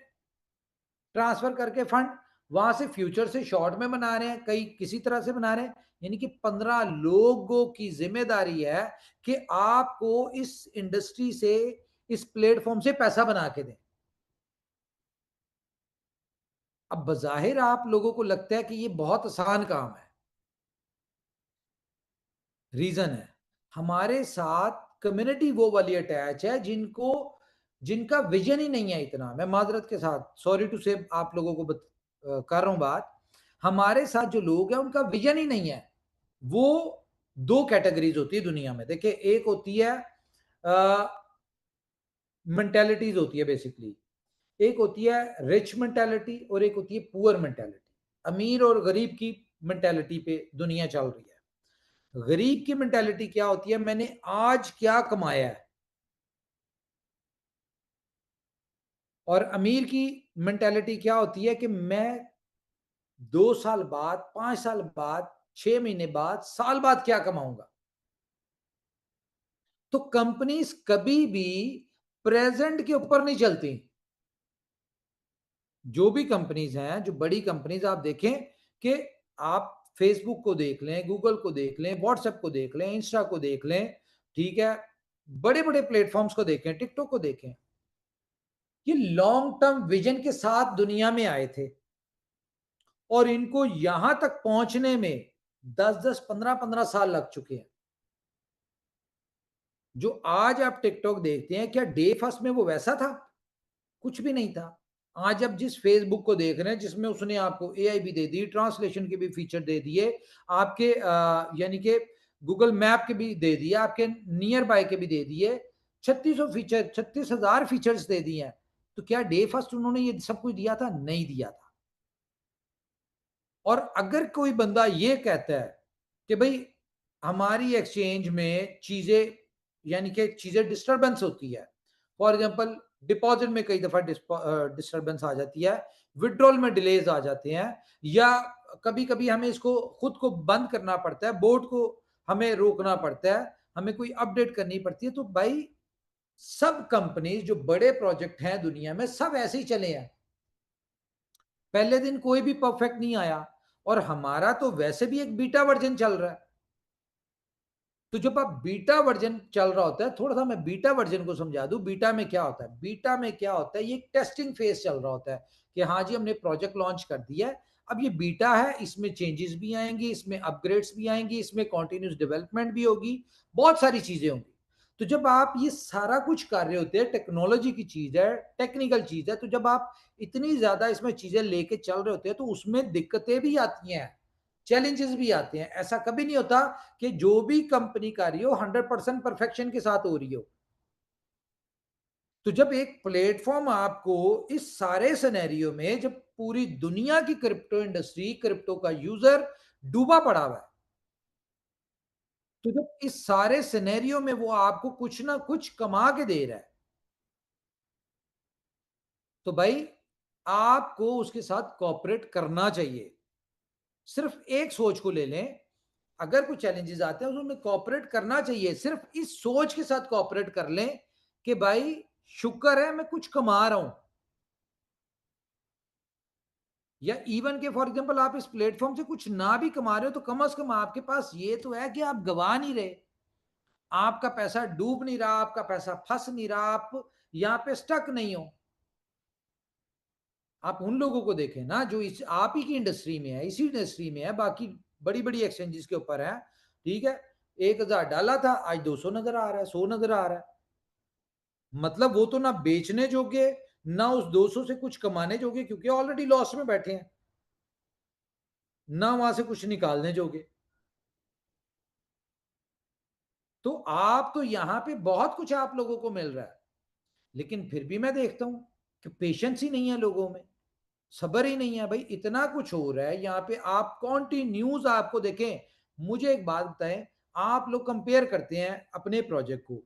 ट्रांसफर करके फंड वहां से फ्यूचर से शॉर्ट में बना रहे हैं, कई किसी तरह से बना रहे हैं। यानी कि 15 लोगों की जिम्मेदारी है कि आपको इस इंडस्ट्री से, इस प्लेटफॉर्म से पैसा बना के दें। अब बजाहिर आप लोगों को लगता है कि ये बहुत आसान काम है। रीजन है, हमारे साथ कम्युनिटी वो वाली अटैच है जिनका विजन ही नहीं है इतना। मैं माजरत के साथ सॉरी टू से आप लोगों को कर रहा हूं बात, हमारे साथ जो लोग हैं उनका विजन ही नहीं है वो दो कैटेगरीज होती है दुनिया में। देखिए, एक होती है मेंटेलिटीज होती है बेसिकली, एक होती है रिच मेंटेलिटी और एक होती है पुअर मेंटेलिटी। अमीर और गरीब की मेंटेलिटी पे दुनिया चल रही है। गरीब की मेंटेलिटी क्या होती है, मैंने आज क्या कमाया है, और अमीर की मेंटेलिटी क्या होती है कि मैं 2 साल बाद, 5 साल बाद, 6 महीने बाद, साल बाद क्या कमाऊंगा। तो कंपनीज कभी भी प्रेजेंट के ऊपर नहीं चलती। जो भी कंपनीज हैं, जो बड़ी कंपनीज, आप देखें कि आप फेसबुक को देख लें, गूगल को देख लें, व्हाट्सएप को देख लें, इंस्टा को देख लें, ठीक है, बड़े बड़े प्लेटफॉर्म्स को देखें, टिकटॉक को देखें, ये लॉन्ग टर्म विजन के साथ दुनिया में आए थे और इनको यहां तक पहुंचने में 10-10, 15-15 साल लग चुके हैं। जो आज आप टिकटॉक देखते हैं, क्या डे फर्स्ट में वो वैसा था? कुछ भी नहीं था। आज आप जिस फेसबुक को देख रहे हैं, जिसमें उसने आपको एआई भी दे दी, ट्रांसलेशन के भी फीचर दे दिए, आपके यानी कि गूगल मैप के भी दे दिए, आपके नियर बाय के भी दे दिए, 3600 फीचर, 36,000 फीचर्स दे दिए हैं। तो क्या डे फर्स्ट उन्होंने ये सब कुछ दिया था? नहीं दिया था। और अगर कोई बंदा ये कहता है कि भाई हमारी एक्सचेंज में चीजें, यानी कि चीजें डिस्टर्बेंस होती है, फॉर एग्जांपल डिपॉजिट में कई दफा डिस्टर्बेंस आ जाती है, विड्रॉल में डिलेज आ जाते हैं, या कभी कभी हमें इसको खुद को बंद करना पड़ता है, बोर्ड को हमें रोकना पड़ता है, हमें कोई अपडेट करनी पड़ती है। तो भाई सब कंपनीज जो बड़े प्रोजेक्ट हैं दुनिया में, सब ऐसे ही चले हैं। पहले दिन कोई भी परफेक्ट नहीं आया, और हमारा तो वैसे भी एक बीटा वर्जन चल रहा है। तो जब आप बीटा वर्जन चल रहा होता है, थोड़ा सा मैं बीटा वर्जन को समझा दूं, बीटा में क्या होता है। बीटा में क्या होता है, ये एक टेस्टिंग फेज चल रहा होता है कि हाँ जी, हमने प्रोजेक्ट लॉन्च कर दिया है, अब ये बीटा है, इसमें चेंजेस भी आएंगी, इसमें अपग्रेड्स भी आएंगी, इसमें कॉन्टिन्यूस डेवलपमेंट भी होगी, बहुत सारी चीजें होंगी। तो जब आप ये सारा कुछ कर रहे होते हैं, टेक्नोलॉजी की चीज है, टेक्निकल चीज है, तो जब आप इतनी ज्यादा इसमें चीजें लेके चल रहे होते हैं, तो उसमें दिक्कतें भी आती हैं, चैलेंजेस भी आते हैं। ऐसा कभी नहीं होता कि जो भी कंपनी कर रही हो 100% परफेक्शन के साथ हो रही हो। तो जब एक प्लेटफॉर्म आपको इस सारे सिनेरियो में, जब पूरी दुनिया की क्रिप्टो इंडस्ट्री, क्रिप्टो का यूजर डूबा पड़ा हुआ है, तो जब इस सारे सिनेरियो में वो आपको कुछ ना कुछ कमा के दे रहा है, तो भाई आपको उसके साथ कॉपरेट करना चाहिए। सिर्फ एक सोच को ले लें, अगर कुछ चैलेंजेस आते हैं उसमें कॉपरेट करना चाहिए। सिर्फ इस सोच के साथ कॉपरेट कर लें कि भाई शुक्र है मैं कुछ कमा रहा हूं, या इवन के फॉर एग्जांपल आप इस प्लेटफॉर्म से कुछ ना भी कमा रहे हो, तो कम से कम आपके पास ये तो है कि आप गवा नहीं रहे, आपका पैसा डूब नहीं रहा, आपका पैसा फंस नहीं रहा, आप यहां पे स्टक नहीं हो। आप उन लोगों को देखें ना जो इस आप ही की इंडस्ट्री में है, इसी इंडस्ट्री में है, बाकी बड़ी बड़ी एक्सचेंजेस के ऊपर है, ठीक है, 1,000 डाला था, आज 200 नजर आ रहा है, 100 नजर आ रहा है। मतलब वो तो ना बेचने जोगे, ना उस 200 से कुछ कमाने जोगे, क्योंकि ऑलरेडी लॉस में बैठे हैं, ना वहां से कुछ निकालने जोगे। तो आप तो यहां पे बहुत कुछ आप लोगों को मिल रहा है, लेकिन फिर भी मैं देखता हूं कि पेशेंस ही नहीं है लोगों में, सब्र ही नहीं है। भाई इतना कुछ हो रहा है यहाँ पे, आप कॉन्टिन्यूज आपको देखें। मुझे एक बात बताएं, आप लोग कंपेयर करते हैं अपने प्रोजेक्ट को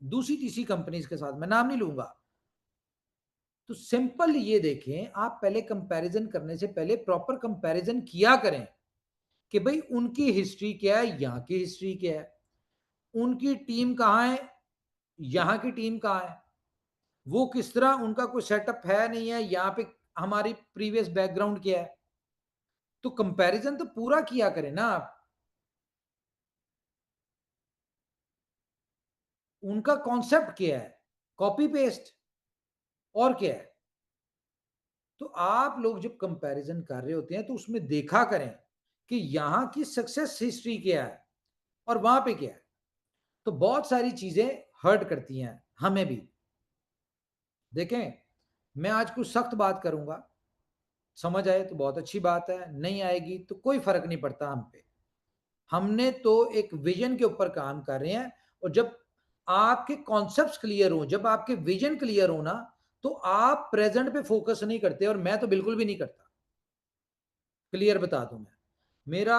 दूसरी तीसरी कंपनीज के साथ, मैं नाम नहीं लूंगा, तो सिंपल ये देखें, आप पहले कंपैरिजन करने से पहले प्रॉपर कंपैरिजन किया करें कि भाई उनकी हिस्ट्री क्या है, यहाँ की हिस्ट्री क्या है, उनकी टीम कहाँ है, यहाँ की टीम कहाँ है, वो किस तरह, उनका कोई सेटअप है नहीं है, यहाँ पे हमारी प्रीवियस बैकग्राउंड क्या है। तो कंपैरिजन तो पूरा किया करें ना आप। उनका कॉन्सेप्ट क्या है, कॉपी पेस्ट और क्या है। तो आप लोग जब कंपैरिजन कर रहे होते हैं, तो उसमें देखा करें कि यहां की सक्सेस हिस्ट्री क्या है और वहां पे क्या है। तो बहुत सारी चीजें हर्ट करती हैं हमें भी। देखें, मैं आज कुछ सख्त बात करूंगा, समझ आए तो बहुत अच्छी बात है, नहीं आएगी तो कोई फर्क नहीं पड़ता हम पे। हमने तो एक विजन के ऊपर काम कर रहे हैं, और जब आपके कॉन्सेप्ट्स क्लियर हो, जब आपके विजन क्लियर हो ना, तो आप प्रेजेंट पे फोकस नहीं करते, और मैं तो बिल्कुल भी नहीं करता। क्लियर बता दूं मैं, मेरा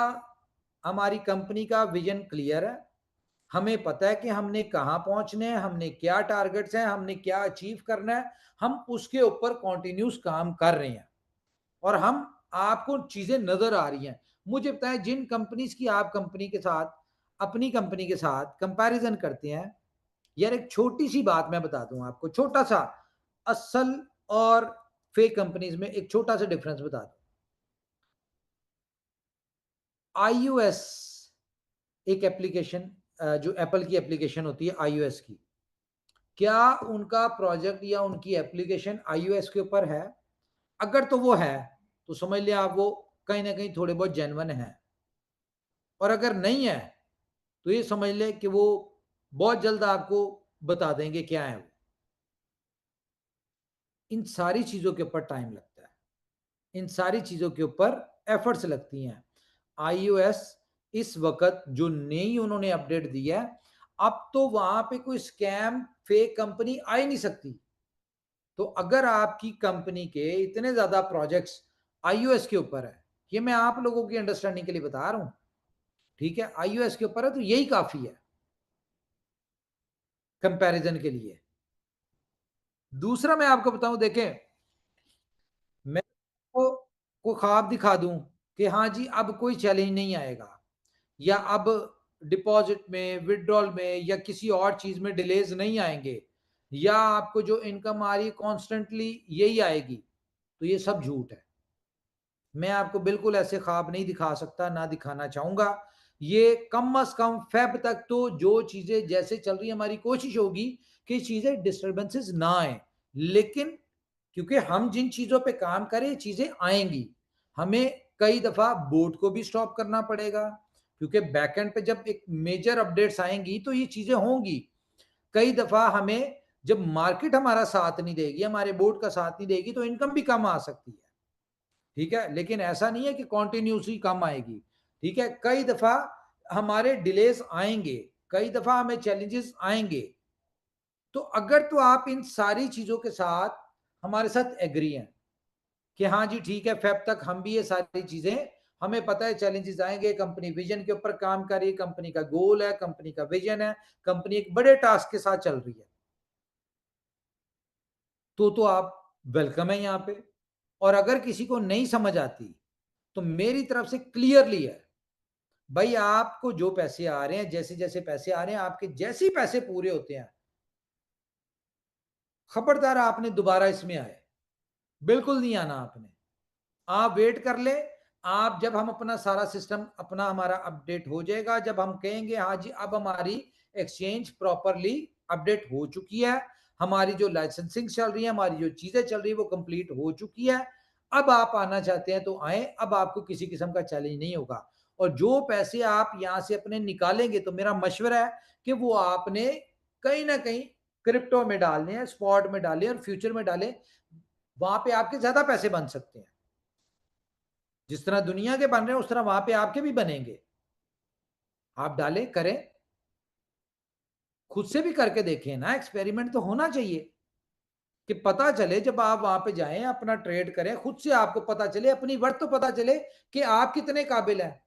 हमारी कंपनी का विजन क्लियर है, हमें पता है कि हमने कहां पहुंचने हैं, हमने क्या टारगेट्स हैं, हमने क्या अचीव करना है, हम उसके ऊपर कॉन्टिन्यूस काम कर रहे हैं, और हम आपको चीजें नजर आ रही हैं। मुझे पता है जिन कंपनीज की आप कंपनी के साथ, अपनी कंपनी के साथ कंपैरिजन करते हैं, यार एक छोटी सी बात मैं बता दूं आपको, छोटा सा, असल और फेक कंपनीज में एक छोटा सा डिफरेंस बता दूं। iOS एक एप्लीकेशन, जो एप्पल की एप्लीकेशन होती है iOS की, क्या उनका प्रोजेक्ट या उनकी एप्लीकेशन iOS के ऊपर है? अगर तो वो है तो समझ लिया आप वो कहीं ना कहीं थोड़े बहुत जेन्युइन है, और अगर नहीं है तो ये समझ ले कि वो बहुत जल्द आपको बता देंगे क्या है वो। इन सारी चीजों के ऊपर टाइम लगता है, इन सारी चीजों के ऊपर एफर्ट्स लगती हैं। iOS इस वक्त जो नई उन्होंने अपडेट दी है, अब तो वहां पे कोई स्कैम फेक कंपनी आ ही नहीं सकती। तो अगर आपकी कंपनी के इतने ज्यादा प्रोजेक्ट्स iOS के ऊपर है, ये मैं आप लोगों की अंडरस्टैंडिंग के लिए बता रहा हूं, ठीक है, iOS के ऊपर है, तो यही काफी है कंपैरिजन के लिए। दूसरा मैं आपको बताऊं, देखें, मैं को ख्वाब दिखा दूं कि हाँ जी अब कोई चैलेंज नहीं आएगा, या अब डिपॉजिट में, विड्रॉल में, या किसी और चीज में डिलेज नहीं आएंगे, या आपको जो इनकम आ रही है कॉन्स्टेंटली यही आएगी, तो ये सब झूठ है। मैं आपको बिल्कुल ऐसे ख्वाब नहीं दिखा सकता, ना दिखाना चाहूंगा। ये कम से कम फेब तक तो जो चीजें जैसे चल रही है, हमारी कोशिश होगी कि चीजें डिस्टर्बेंसेस ना आए, लेकिन क्योंकि हम जिन चीजों पे काम करें चीजें आएंगी, हमें कई दफा बोर्ड को भी स्टॉप करना पड़ेगा, क्योंकि बैकएंड पे जब एक मेजर अपडेट्स आएंगी तो ये चीजें होंगी। कई दफा हमें जब मार्केट हमारा साथ नहीं देगी, हमारे बोर्ड का साथ नहीं देगी, तो इनकम भी कम आ सकती है, ठीक है, लेकिन ऐसा नहीं है कि कॉन्टिन्यूसली कम आएगी, ठीक है। कई दफा हमारे डिलेस आएंगे, कई दफा हमें चैलेंजेस आएंगे, तो अगर तो आप इन सारी चीजों के साथ हमारे साथ एग्री हैं कि हाँ जी ठीक है, फेब तक हम भी ये सारी चीजें, हमें पता है चैलेंजेस आएंगे, कंपनी विजन के ऊपर काम कर रही है, कंपनी का गोल है, कंपनी का विजन है, कंपनी एक बड़े टास्क के साथ चल रही है, तो आप वेलकम है यहाँ पे। और अगर किसी को नहीं समझ आती तो मेरी तरफ से क्लियरली है, भाई आपको जो पैसे आ रहे हैं, जैसे जैसे पैसे आ रहे हैं, आपके जैसे ही पैसे पूरे होते हैं, खबरदार आपने दोबारा इसमें आए, बिल्कुल नहीं आना आपने। आप वेट कर ले, आप जब हम अपना सारा सिस्टम अपना हमारा अपडेट हो जाएगा, जब हम कहेंगे हाँ जी अब हमारी एक्सचेंज प्रॉपरली अपडेट हो चुकी है, हमारी जो लाइसेंसिंग चल रही है, हमारी जो चीजें चल रही है वो कंप्लीट हो चुकी है, अब आप आना चाहते हैं तो आए, अब आपको किसी किस्म का चैलेंज नहीं होगा। और जो पैसे आप यहां से अपने निकालेंगे, तो मेरा मशवरा है कि वो आपने कहीं ना कहीं क्रिप्टो में डालने हैं, स्पॉट में डालें और फ्यूचर में डालें, वहां पे आपके ज्यादा पैसे बन सकते हैं। जिस तरह दुनिया के बन रहे हैं उस तरह वहां पे आपके भी बनेंगे। आप डालें, करें, खुद से भी करके देखें ना, एक्सपेरिमेंट तो होना चाहिए कि पता चले, जब आप वहां पे जाएं अपना ट्रेड करें, खुद से आपको पता चले, अपनी वर्थ तो पता चले कि आप कितने काबिल हैं।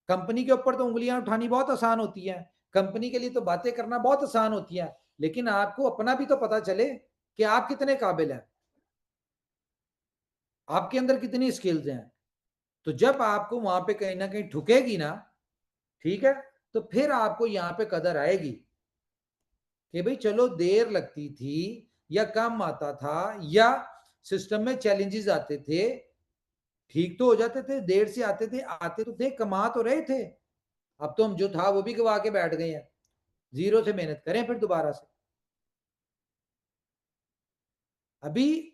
कंपनी के ऊपर तो उंगलियां उठानी बहुत आसान होती है, कंपनी के लिए तो बातें करना बहुत आसान होती है, लेकिन आपको अपना भी तो पता चले कि आप कितने काबिल हैं, आपके अंदर कितनी स्किल्स हैं। तो जब आपको वहां पे कहीं ना कहीं ठुकेगी ना, ठीक है, तो फिर आपको यहां पे कदर आएगी कि भाई चलो देर लगती थी, या कम आता था, या सिस्टम में चैलेंजेस आते थे, ठीक तो हो जाते थे, देर से आते थे, आते तो थे, कमा तो रहे थे। अब तो हम जो था वो भी गवा के बैठ गए हैं, जीरो से मेहनत करें फिर दोबारा से। अभी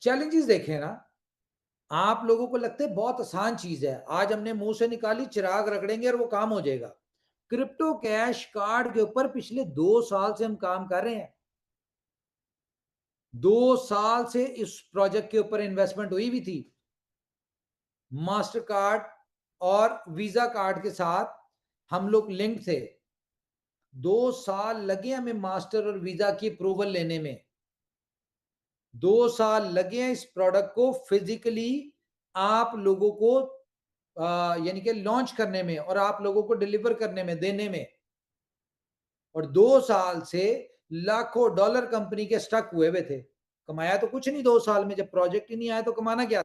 चैलेंजेस देखें ना, आप लोगों को लगता है बहुत आसान चीज है, आज हमने मुंह से निकाली, चिराग रगड़ेंगे और वो काम हो जाएगा। क्रिप्टो कैश कार्ड के ऊपर पिछले 2 साल से हम काम कर रहे हैं, 2 साल से इस प्रोजेक्ट के ऊपर इन्वेस्टमेंट हुई भी थी। मास्टर कार्ड और वीजा कार्ड के साथ हम लोग लिंक थे। 2 साल लगे हमें मास्टर और वीजा की अप्रूवल लेने में। 2 साल लगे हैं इस प्रोडक्ट को फिजिकली आप लोगों को यानी कि लॉन्च करने में और आप लोगों को डिलीवर करने में, देने में। और 2 साल से लाखों डॉलर कंपनी के स्टक हुए थे। कमाया तो कुछ नहीं 2 साल में, जब प्रोजेक्ट ही नहीं आया तो कमाना क्या।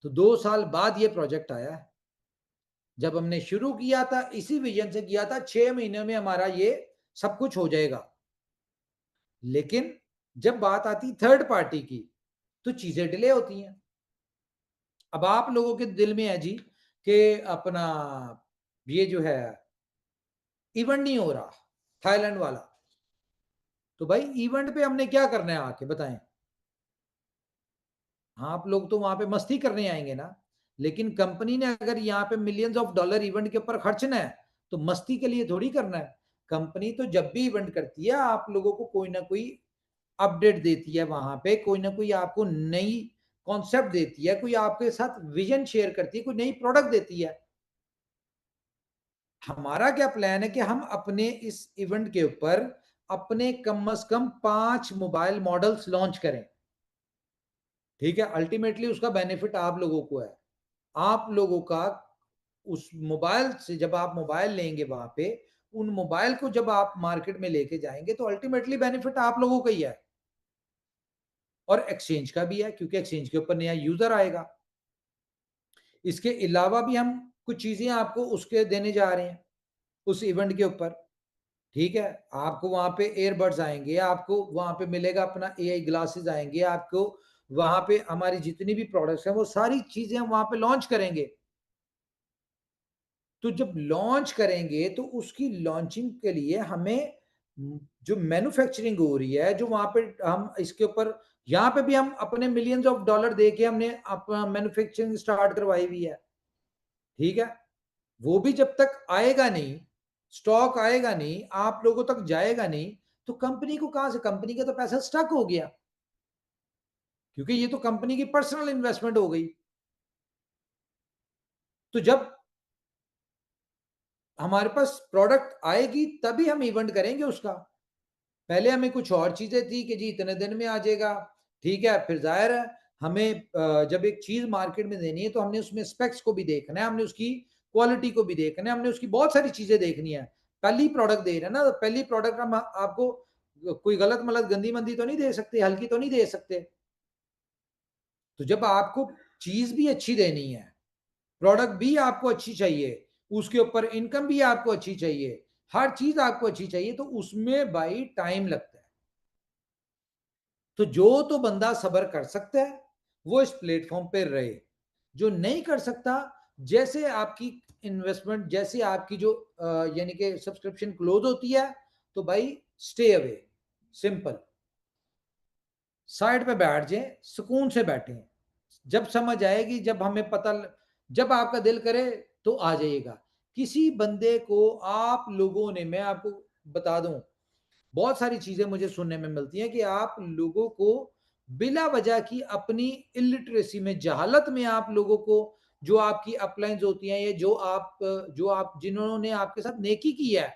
तो 2 साल बाद ये प्रोजेक्ट आया है। जब हमने शुरू किया था इसी विजन से किया था 6 महीने में हमारा ये सब कुछ हो जाएगा। लेकिन जब बात आती थर्ड पार्टी की तो चीजें डिले होती हैं। अब आप लोगों के दिल में है जी कि अपना ये जो है इवेंट नहीं हो रहा थाईलैंड वाला, तो भाई इवेंट पे हमने क्या करना है आके बताएं। आप लोग तो वहां पे मस्ती करने आएंगे ना, लेकिन कंपनी ने अगर यहाँ पे मिलियंस ऑफ डॉलर इवेंट के ऊपर खर्चना है तो मस्ती के लिए थोड़ी करना है। कंपनी तो जब भी इवेंट करती है आप लोगों को कोई ना कोई अपडेट देती है, वहां पे कोई ना कोई आपको नई कॉन्सेप्ट देती है, कोई आपके साथ विजन शेयर करती है, कोई नई प्रोडक्ट देती है। हमारा क्या प्लान है कि हम अपने इस इवेंट के ऊपर अपने कम से कम 5 मोबाइल मॉडल्स लॉन्च करें। ठीक है, अल्टीमेटली उसका बेनिफिट आप लोगों को है। आप लोगों का उस मोबाइल से जब आप मोबाइल लेंगे वहां पे, उन मोबाइल को जब आप मार्केट में लेके जाएंगे तो अल्टीमेटली बेनिफिट आप लोगों का ही है और एक्सचेंज का भी है, क्योंकि एक्सचेंज के ऊपर नया यूजर आएगा। इसके अलावा भी हम कुछ चीजें आपको उसके देने जा रहे हैं उस इवेंट के ऊपर। ठीक है, आपको वहां पे एयरबड्स आएंगे, आपको वहां पे मिलेगा अपना एआई ग्लासेस आएंगे, आपको वहां पे हमारी जितनी भी प्रोडक्ट्स हैं वो सारी चीजें हम वहां पे लॉन्च करेंगे। तो जब लॉन्च करेंगे तो उसकी लॉन्चिंग के लिए हमें जो मैन्युफैक्चरिंग हो रही है, जो वहां पे हम इसके ऊपर यहाँ पे भी हम अपने मिलियंस ऑफ डॉलर दे के हमने अपना मैन्युफैक्चरिंग स्टार्ट करवाई हुई है। ठीक है, वो भी जब तक आएगा नहीं, स्टॉक आएगा नहीं, आप लोगों तक जाएगा नहीं, तो कंपनी को कहां से, कंपनी का तो पैसा स्टक हो गया, क्योंकि ये तो कंपनी की पर्सनल इन्वेस्टमेंट हो गई। तो जब हमारे पास प्रोडक्ट आएगी तभी हम इवेंट करेंगे उसका। पहले हमें कुछ और चीजें थी कि जी इतने दिन में आ जाएगा। ठीक है, फिर जाहिर है हमें जब एक चीज मार्केट में देनी है तो हमने उसमें स्पेक्स को भी देखना है, हमने उसकी क्वालिटी को भी देखना है, हमने उसकी बहुत सारी चीजें देखनी है। पहली प्रोडक्ट दे रहे हैं ना, तो पहली प्रोडक्ट हम आपको कोई गलत मलत गंदी मंदी तो नहीं दे सकते, हल्की तो नहीं दे सकते। तो जब आपको चीज भी अच्छी देनी है, प्रोडक्ट भी आपको अच्छी चाहिए, उसके ऊपर इनकम भी आपको अच्छी चाहिए, हर चीज आपको अच्छी चाहिए, तो उसमें भाई टाइम लगता है। तो जो तो बंदा सब्र कर सकता है वो इस प्लेटफॉर्म पे रहे, जो नहीं कर सकता, जैसे आपकी इन्वेस्टमेंट, जैसे आपकी जो यानी कि सब्सक्रिप्शन क्लोज होती है तो भाई स्टे अवे, सिंपल, साइड पे बैठ जाए, सुकून से बैठे। जब समझ आएगी, जब हमें पता, जब आपका दिल करे तो आ जाइएगा। किसी बंदे को आप लोगों ने, मैं आपको बता दूं, बहुत सारी चीजें मुझे सुनने में मिलती हैं कि आप लोगों को बिला वजह की अपनी इलिटरेसी में, जहालत में आप लोगों को, जो आपकी अपलाइंस होती हैं, या जो आप जिन्होंने आपके साथ नेकी की है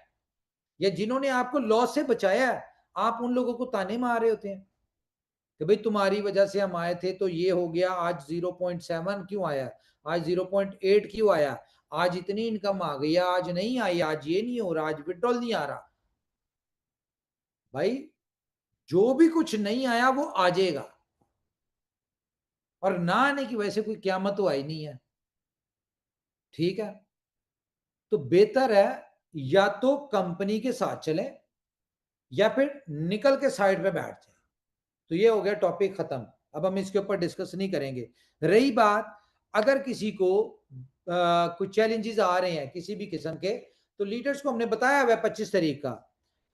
या जिन्होंने आपको लॉस से बचाया है, आप उन लोगों को ताने मार रहे होते हैं कि भाई तुम्हारी वजह से हम आए थे तो ये हो गया, आज 0.7 क्यों आया, आज 0.8 क्यों आया, आज इतनी इनकम आ गई, आज नहीं आई, आज ये नहीं हो रहा, आज विड्रॉल नहीं आ रहा। भाई जो भी कुछ नहीं आया वो आ जाएगा, और ना आने की वजह से कोई क़यामत तो आई नहीं है। ठीक है, तो बेहतर है या तो कंपनी के साथ चलें या फिर निकल के साइड पे बैठ जाए। तो ये हो गया टॉपिक खत्म, अब हम इसके ऊपर डिस्कस नहीं करेंगे। रही बात, अगर किसी को कुछ चैलेंजेस आ रहे हैं किसी भी किस्म के, तो लीडर्स को हमने बताया हुआ 25 तारीख का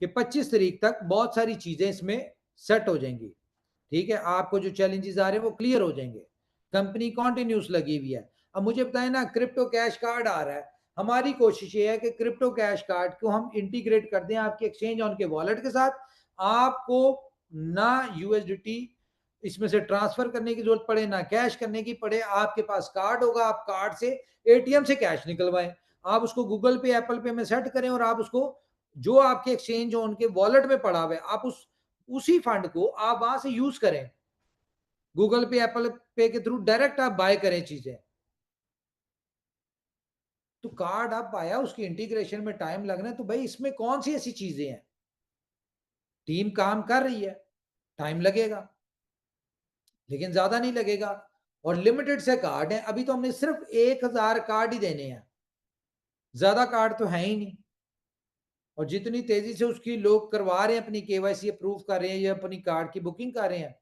कि 25 तारीख तक बहुत सारी चीजें इसमें सेट हो जाएंगी। ठीक है, आपको जो चैलेंजेस आ रहे हैं वो क्लियर हो जाएंगे। कंपनी कॉन्टिन्यूस लगी हुई है। अब मुझे बताएं ना, क्रिप्टो कैश कार्ड आ रहा है, हमारी कोशिश ये है कि क्रिप्टो कैश कार्ड को हम इंटीग्रेट कर दें आपके एक्सचेंज ऑन के वॉलेट के साथ। आपको ना यूएसडीटी इसमें से ट्रांसफर करने की जरूरत पड़े, ना कैश करने की पड़े। आपके पास कार्ड होगा, आप कार्ड से एटीएम से कैश निकलवाएं, आप उसको गूगल पे, एप्पल पे में सेट करें और आप उसको जो आपके एक्सचेंज हो उनके वॉलेट में पड़ा हुआ है, आप उसी फंड को आप वहां से यूज करें। गूगल पे, एप्पल पे के थ्रू डायरेक्ट आप बाय करें चीजें। तो कार्ड आप पाया, उसकी इंटीग्रेशन में टाइम लगना है, तो भाई इसमें कौन सी ऐसी चीजें हैं, टीम काम कर रही है, टाइम लगेगा लेकिन ज्यादा नहीं लगेगा। और लिमिटेड से कार्ड है, अभी तो हमने सिर्फ 1000 कार्ड ही देने हैं, ज्यादा कार्ड तो है ही नहीं। और जितनी तेजी से उसकी लोग करवा रहे हैं, अपनी केवाईसी अप्रूव कर रहे हैं या अपनी कार्ड की बुकिंग कर रहे हैं,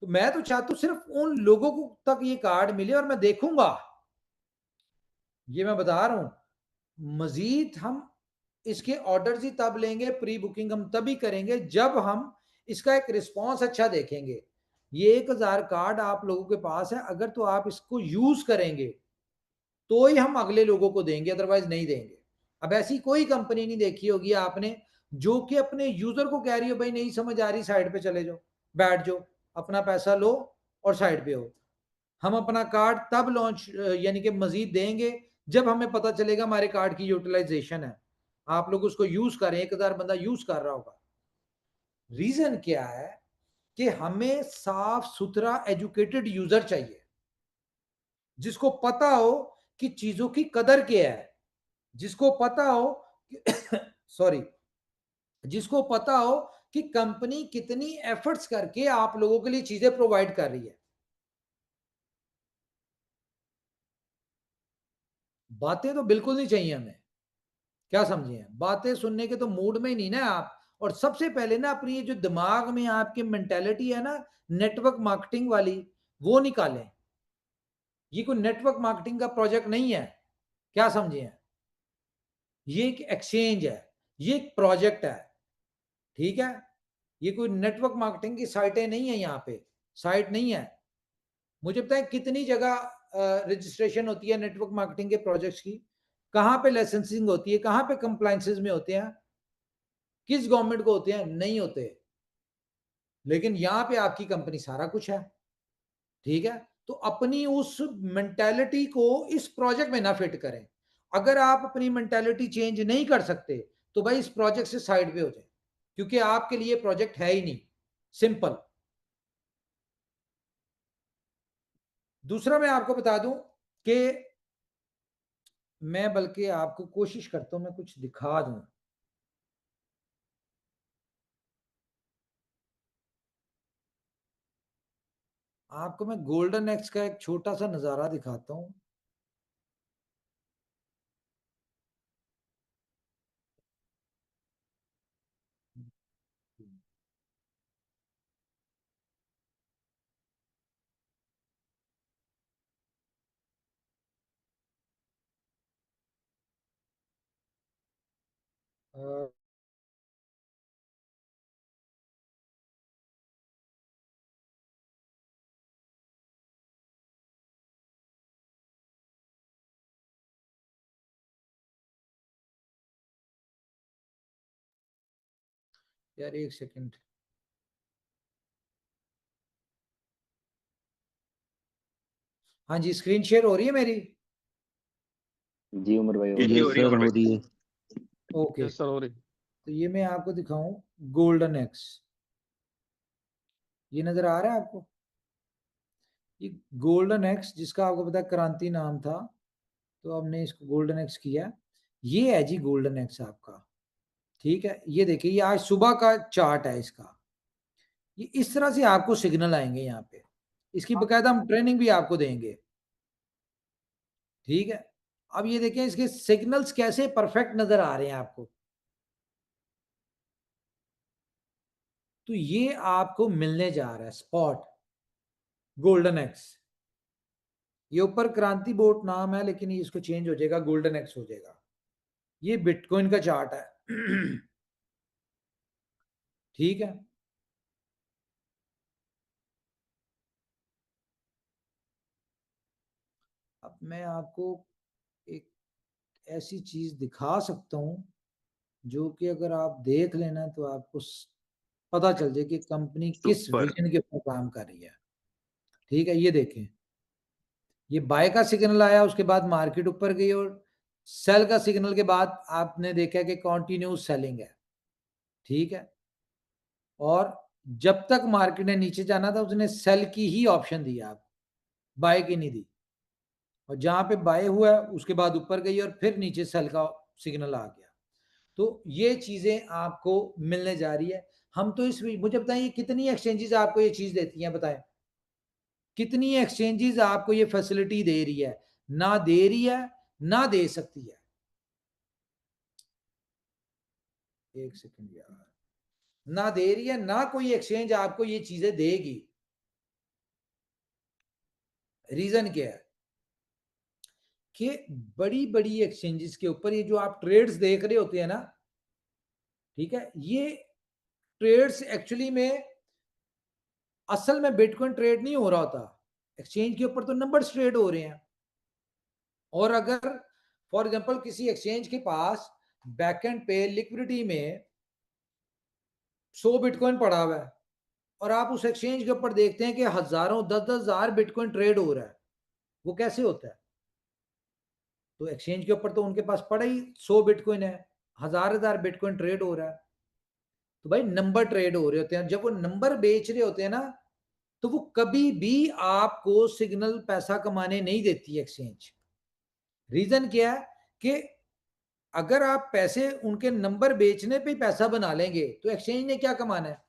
तो मैं तो चाहता हूं सिर्फ उन लोगों को तक ये कार्ड मिले। और मैं देखूंगा, ये मैं बता रहा हूं, मजीद हम इसके ऑर्डर्स ही तब लेंगे, प्री बुकिंग हम तभी करेंगे जब हम इसका एक रिस्पॉन्स अच्छा देखेंगे। ये 1000 कार्ड आप लोगों के पास है, अगर तो आप इसको यूज करेंगे तो ही हम अगले लोगों को देंगे, अदरवाइज नहीं देंगे। अब ऐसी कोई कंपनी नहीं देखी होगी आपने जो कि अपने यूजर को कह रही हो भाई नहीं समझ आ रही, साइड पे चले जाओ, बैठ जाओ, अपना पैसा लो और साइड पे हो। हम अपना कार्ड तब लॉन्च यानी कि मजीद देंगे जब हमें पता चलेगा हमारे कार्ड की यूटिलाइजेशन है, आप लोग उसको यूज करें, 1000 बंदा यूज कर रहा होगा। रीजन क्या है कि हमें साफ सुथरा एजुकेटेड यूजर चाहिए, जिसको पता हो कि चीजों की कदर क्या है, जिसको पता हो सॉरी जिसको पता हो कि कंपनी कितनी एफर्ट्स करके आप लोगों के लिए चीजें प्रोवाइड कर रही है। बातें तो बिल्कुल नहीं चाहिए हमें, क्या समझे, बातें सुनने के तो मूड में ही नहीं ना आप। और सबसे पहले ना अपनी ये जो दिमाग में आपकी मेंटेलिटी है ना नेटवर्क मार्केटिंग वाली, वो निकालें। ये कोई नेटवर्क मार्केटिंग का प्रोजेक्ट नहीं है, क्या समझे, ये एक एक्सचेंज है, ये एक प्रोजेक्ट है, ठीक है। ये कोई नेटवर्क मार्केटिंग की साइटें नहीं है, यहाँ पे साइट नहीं है। मुझे पता है कितनी जगह रजिस्ट्रेशन होती है नेटवर्क मार्केटिंग के प्रोजेक्ट्स की, कहाँ पे लाइसेंसिंग होती है, कहाँ पे कंप्लायंसेस में होते हैं, किस गवर्नमेंट को होते हैं, नहीं होते। लेकिन यहाँ पे आपकी कंपनी सारा कुछ है, ठीक है। तो अपनी उस मेंटालिटी को इस प्रोजेक्ट में ना फिट करें। अगर आप अपनी मेंटालिटी चेंज नहीं कर सकते तो भाई इस प्रोजेक्ट से साइड पे हो जाए, क्योंकि आपके लिए प्रोजेक्ट है ही नहीं, सिंपल। दूसरा मैं आपको बता दूं कि मैं बल्कि आपको कोशिश करता हूं मैं कुछ दिखा दूं। आपको मैं गोल्डन एक्स का एक छोटा सा नजारा दिखाता हूं। अ, यार एक सेकंड, हाँ जी, स्क्रीन शेयर हो रही है मेरी? जी उमर भाई, ये और हो रही है उमर भाई। ओके, यस सर, हो रही। तो ये मैं आपको दिखाऊं गोल्डन एक्स, ये नजर आ रहा है आपको? ये गोल्डन एक्स, जिसका आपको पता है क्रांति नाम था, तो हमने इसको गोल्डन एक्स किया। ये है जी गोल्डन एक्स आपका, ठीक है। ये देखिए, ये आज सुबह का चार्ट है इसका। ये इस तरह से आपको सिग्नल आएंगे यहाँ पे, इसकी बकायदा हम ट्रेनिंग भी आपको देंगे, ठीक है। अब ये देखें इसके सिग्नल्स कैसे परफेक्ट नजर आ रहे हैं आपको। तो ये आपको मिलने जा रहा है स्पॉट गोल्डन एक्स। ये ऊपर क्रांति बोट नाम है, लेकिन ये इसको चेंज हो जाएगा, गोल्डन एक्स हो जाएगा। ये बिटकॉइन का चार्ट है ठीक है। अब मैं आपको एक ऐसी चीज दिखा सकता हूं जो कि अगर आप देख लेना तो आपको पता चल जाए कि कंपनी किस सुपर। विजन के ऊपर काम कर रही है। ठीक है, ये देखें, ये बाय का सिग्नल आया, उसके बाद मार्केट ऊपर गई, और सेल का सिग्नल के बाद आपने देखा कि कंटिन्यूस सेलिंग है। ठीक है, और जब तक मार्केट ने नीचे जाना था उसने सेल की ही ऑप्शन दी, आप बाय की नहीं दी, और जहां पे बाय हुआ उसके बाद ऊपर गई और फिर नीचे सेल का सिग्नल आ गया। तो ये चीजें आपको मिलने जा रही है। हम तो इस मुझे बताइए कितनी एक्सचेंजेस आपको ये चीज देती हैं, बताएं कितनी एक्सचेंजेस आपको ये फैसिलिटी दे रही है? ना दे रही है, ना दे सकती है। एक सेकंड यार, ना दे रही है, ना कोई एक्सचेंज आपको ये चीजें देगी। रीजन क्या है कि बड़ी बड़ी एक्सचेंजेस के ऊपर ये जो आप ट्रेड्स देख रहे होते हैं ना, ठीक है, ये ट्रेड्स एक्चुअली में असल में बिटकॉइन ट्रेड नहीं हो रहा होता, एक्सचेंज के ऊपर तो नंबर्स ट्रेड हो रहे हैं। और अगर फॉर एग्जांपल किसी एक्सचेंज के पास बैकएंड पे लिक्विडिटी में 100 बिटकॉइन पड़ा हुआ है, और आप उस एक्सचेंज के ऊपर देखते हैं कि हजारों 10-10 हजार बिटकॉइन ट्रेड हो रहा है, वो कैसे होता है? तो एक्सचेंज के ऊपर तो उनके पास पड़ा ही 100 बिटकॉइन है, हजार बिटकॉइन ट्रेड हो रहा है, तो भाई नंबर ट्रेड हो रहे होते हैं। जब वो नंबर बेच रहे होते हैं ना, तो वो कभी भी आपको सिग्नल पैसा कमाने नहीं देती एक्सचेंज। रीजन क्या है कि अगर आप पैसे उनके नंबर बेचने पे ही पैसा बना लेंगे तो एक्सचेंज ने क्या कमाना है?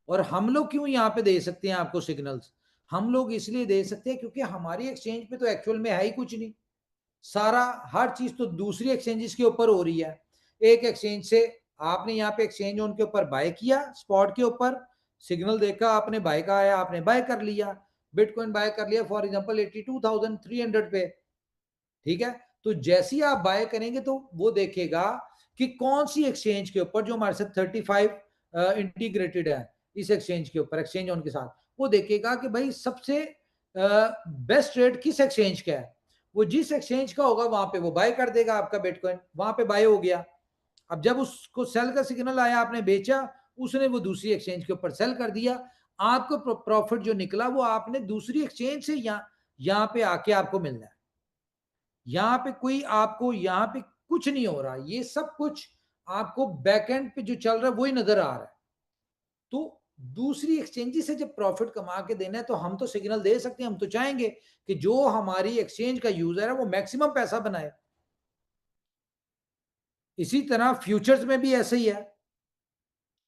और हम लोग क्यों यहाँ पे दे सकते हैं आपको सिग्नल्स? हम लोग इसलिए दे सकते हैं क्योंकि हमारी एक्सचेंज पे तो एक्चुअल में है ही कुछ नहीं, सारा हर चीज तो दूसरी एक्सचेंजेस के ऊपर हो रही है। एक एक्सचेंज से आपने यहाँ पे एक्सचेंज ऑन के ऊपर बाय किया, स्पॉट के ऊपर सिग्नल देखा आपने, बाय का आया, आपने बाय कर लिया, बिटकॉइन बाय कर लिया फॉर एग्जांपल 82,300 पे। ठीक है, तो जैसे ही आप बाय करेंगे तो वो देखेगा कि कौन सी एक्सचेंज के ऊपर, जो हमारे साथ 35 इंटीग्रेटेड है इस एक्सचेंज के ऊपर, एक्सचेंज ऑन के साथ, वो देखेगा कि भाई सबसे बेस्ट रेट किस एक्सचेंज का है। वो जिस एक्सचेंज का होगा वहां पे वो बाय कर देगा आपका बिटकॉइन, वहां पे बाय हो गया। अब जब उसको सेल का सिग्नल आया, आपने बेचा, उसने वो दूसरी एक्सचेंज के ऊपर सेल कर दिया, आपको प्रॉफिट जो निकला वो आपने दूसरी एक्सचेंज से यहाँ पे आके आपको मिलना है। यहाँ पे कोई आपको यहाँ पे कुछ नहीं हो रहा, ये सब कुछ आपको बैकएंड पे जो चल रहा है वही नजर आ रहा है। तो दूसरी एक्सचेंजेस से जब प्रॉफिट कमा के देना है तो हम तो सिग्नल दे सकते हैं, हम तो चाहेंगे कि जो हमारी एक्सचेंज का यूजर है वो मैक्सिमम पैसा बनाए। इसी तरह फ्यूचर्स में भी ऐसे ही है,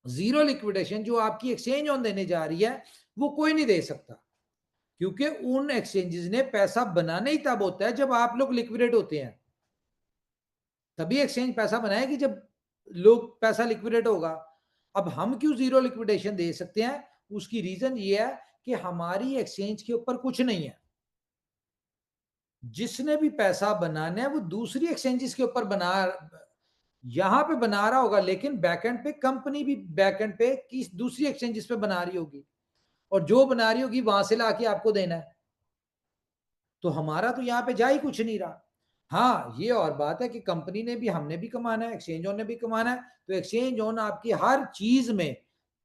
जीरो लिक्विडेशन जो आपकी एक्सचेंज ऑन देने जा रही है वो कोई नहीं दे सकता, क्योंकि उन एक्सचेंजेस ने पैसा बनाना ही तब होता है जब आप लोग लिक्विडेट होते हैं, तभी एक्सचेंज पैसा बनाएगी जब लोग पैसा लिक्विडेट होगा। अब हम क्यों जीरो लिक्विडेशन दे सकते हैं? उसकी रीजन ये है कि हमारी एक्सचेंज के ऊपर कुछ नहीं है, जिसने भी पैसा बनाना है वो दूसरी एक्सचेंजेस के ऊपर यहां पे बना रहा होगा, लेकिन बैकएंड पे कंपनी भी बैकएंड पे किस दूसरी एक्सचेंजेस पे बना रही होगी, और जो बना रही होगी वहां से लाके आपको देना है। तो हमारा तो यहाँ पे जा ही कुछ नहीं रहा। हाँ, ये और बात है कि कंपनी ने भी, हमने भी कमाना है, एक्सचेंज ऑन ने भी कमाना है, तो एक्सचेंज ऑन आपकी हर चीज में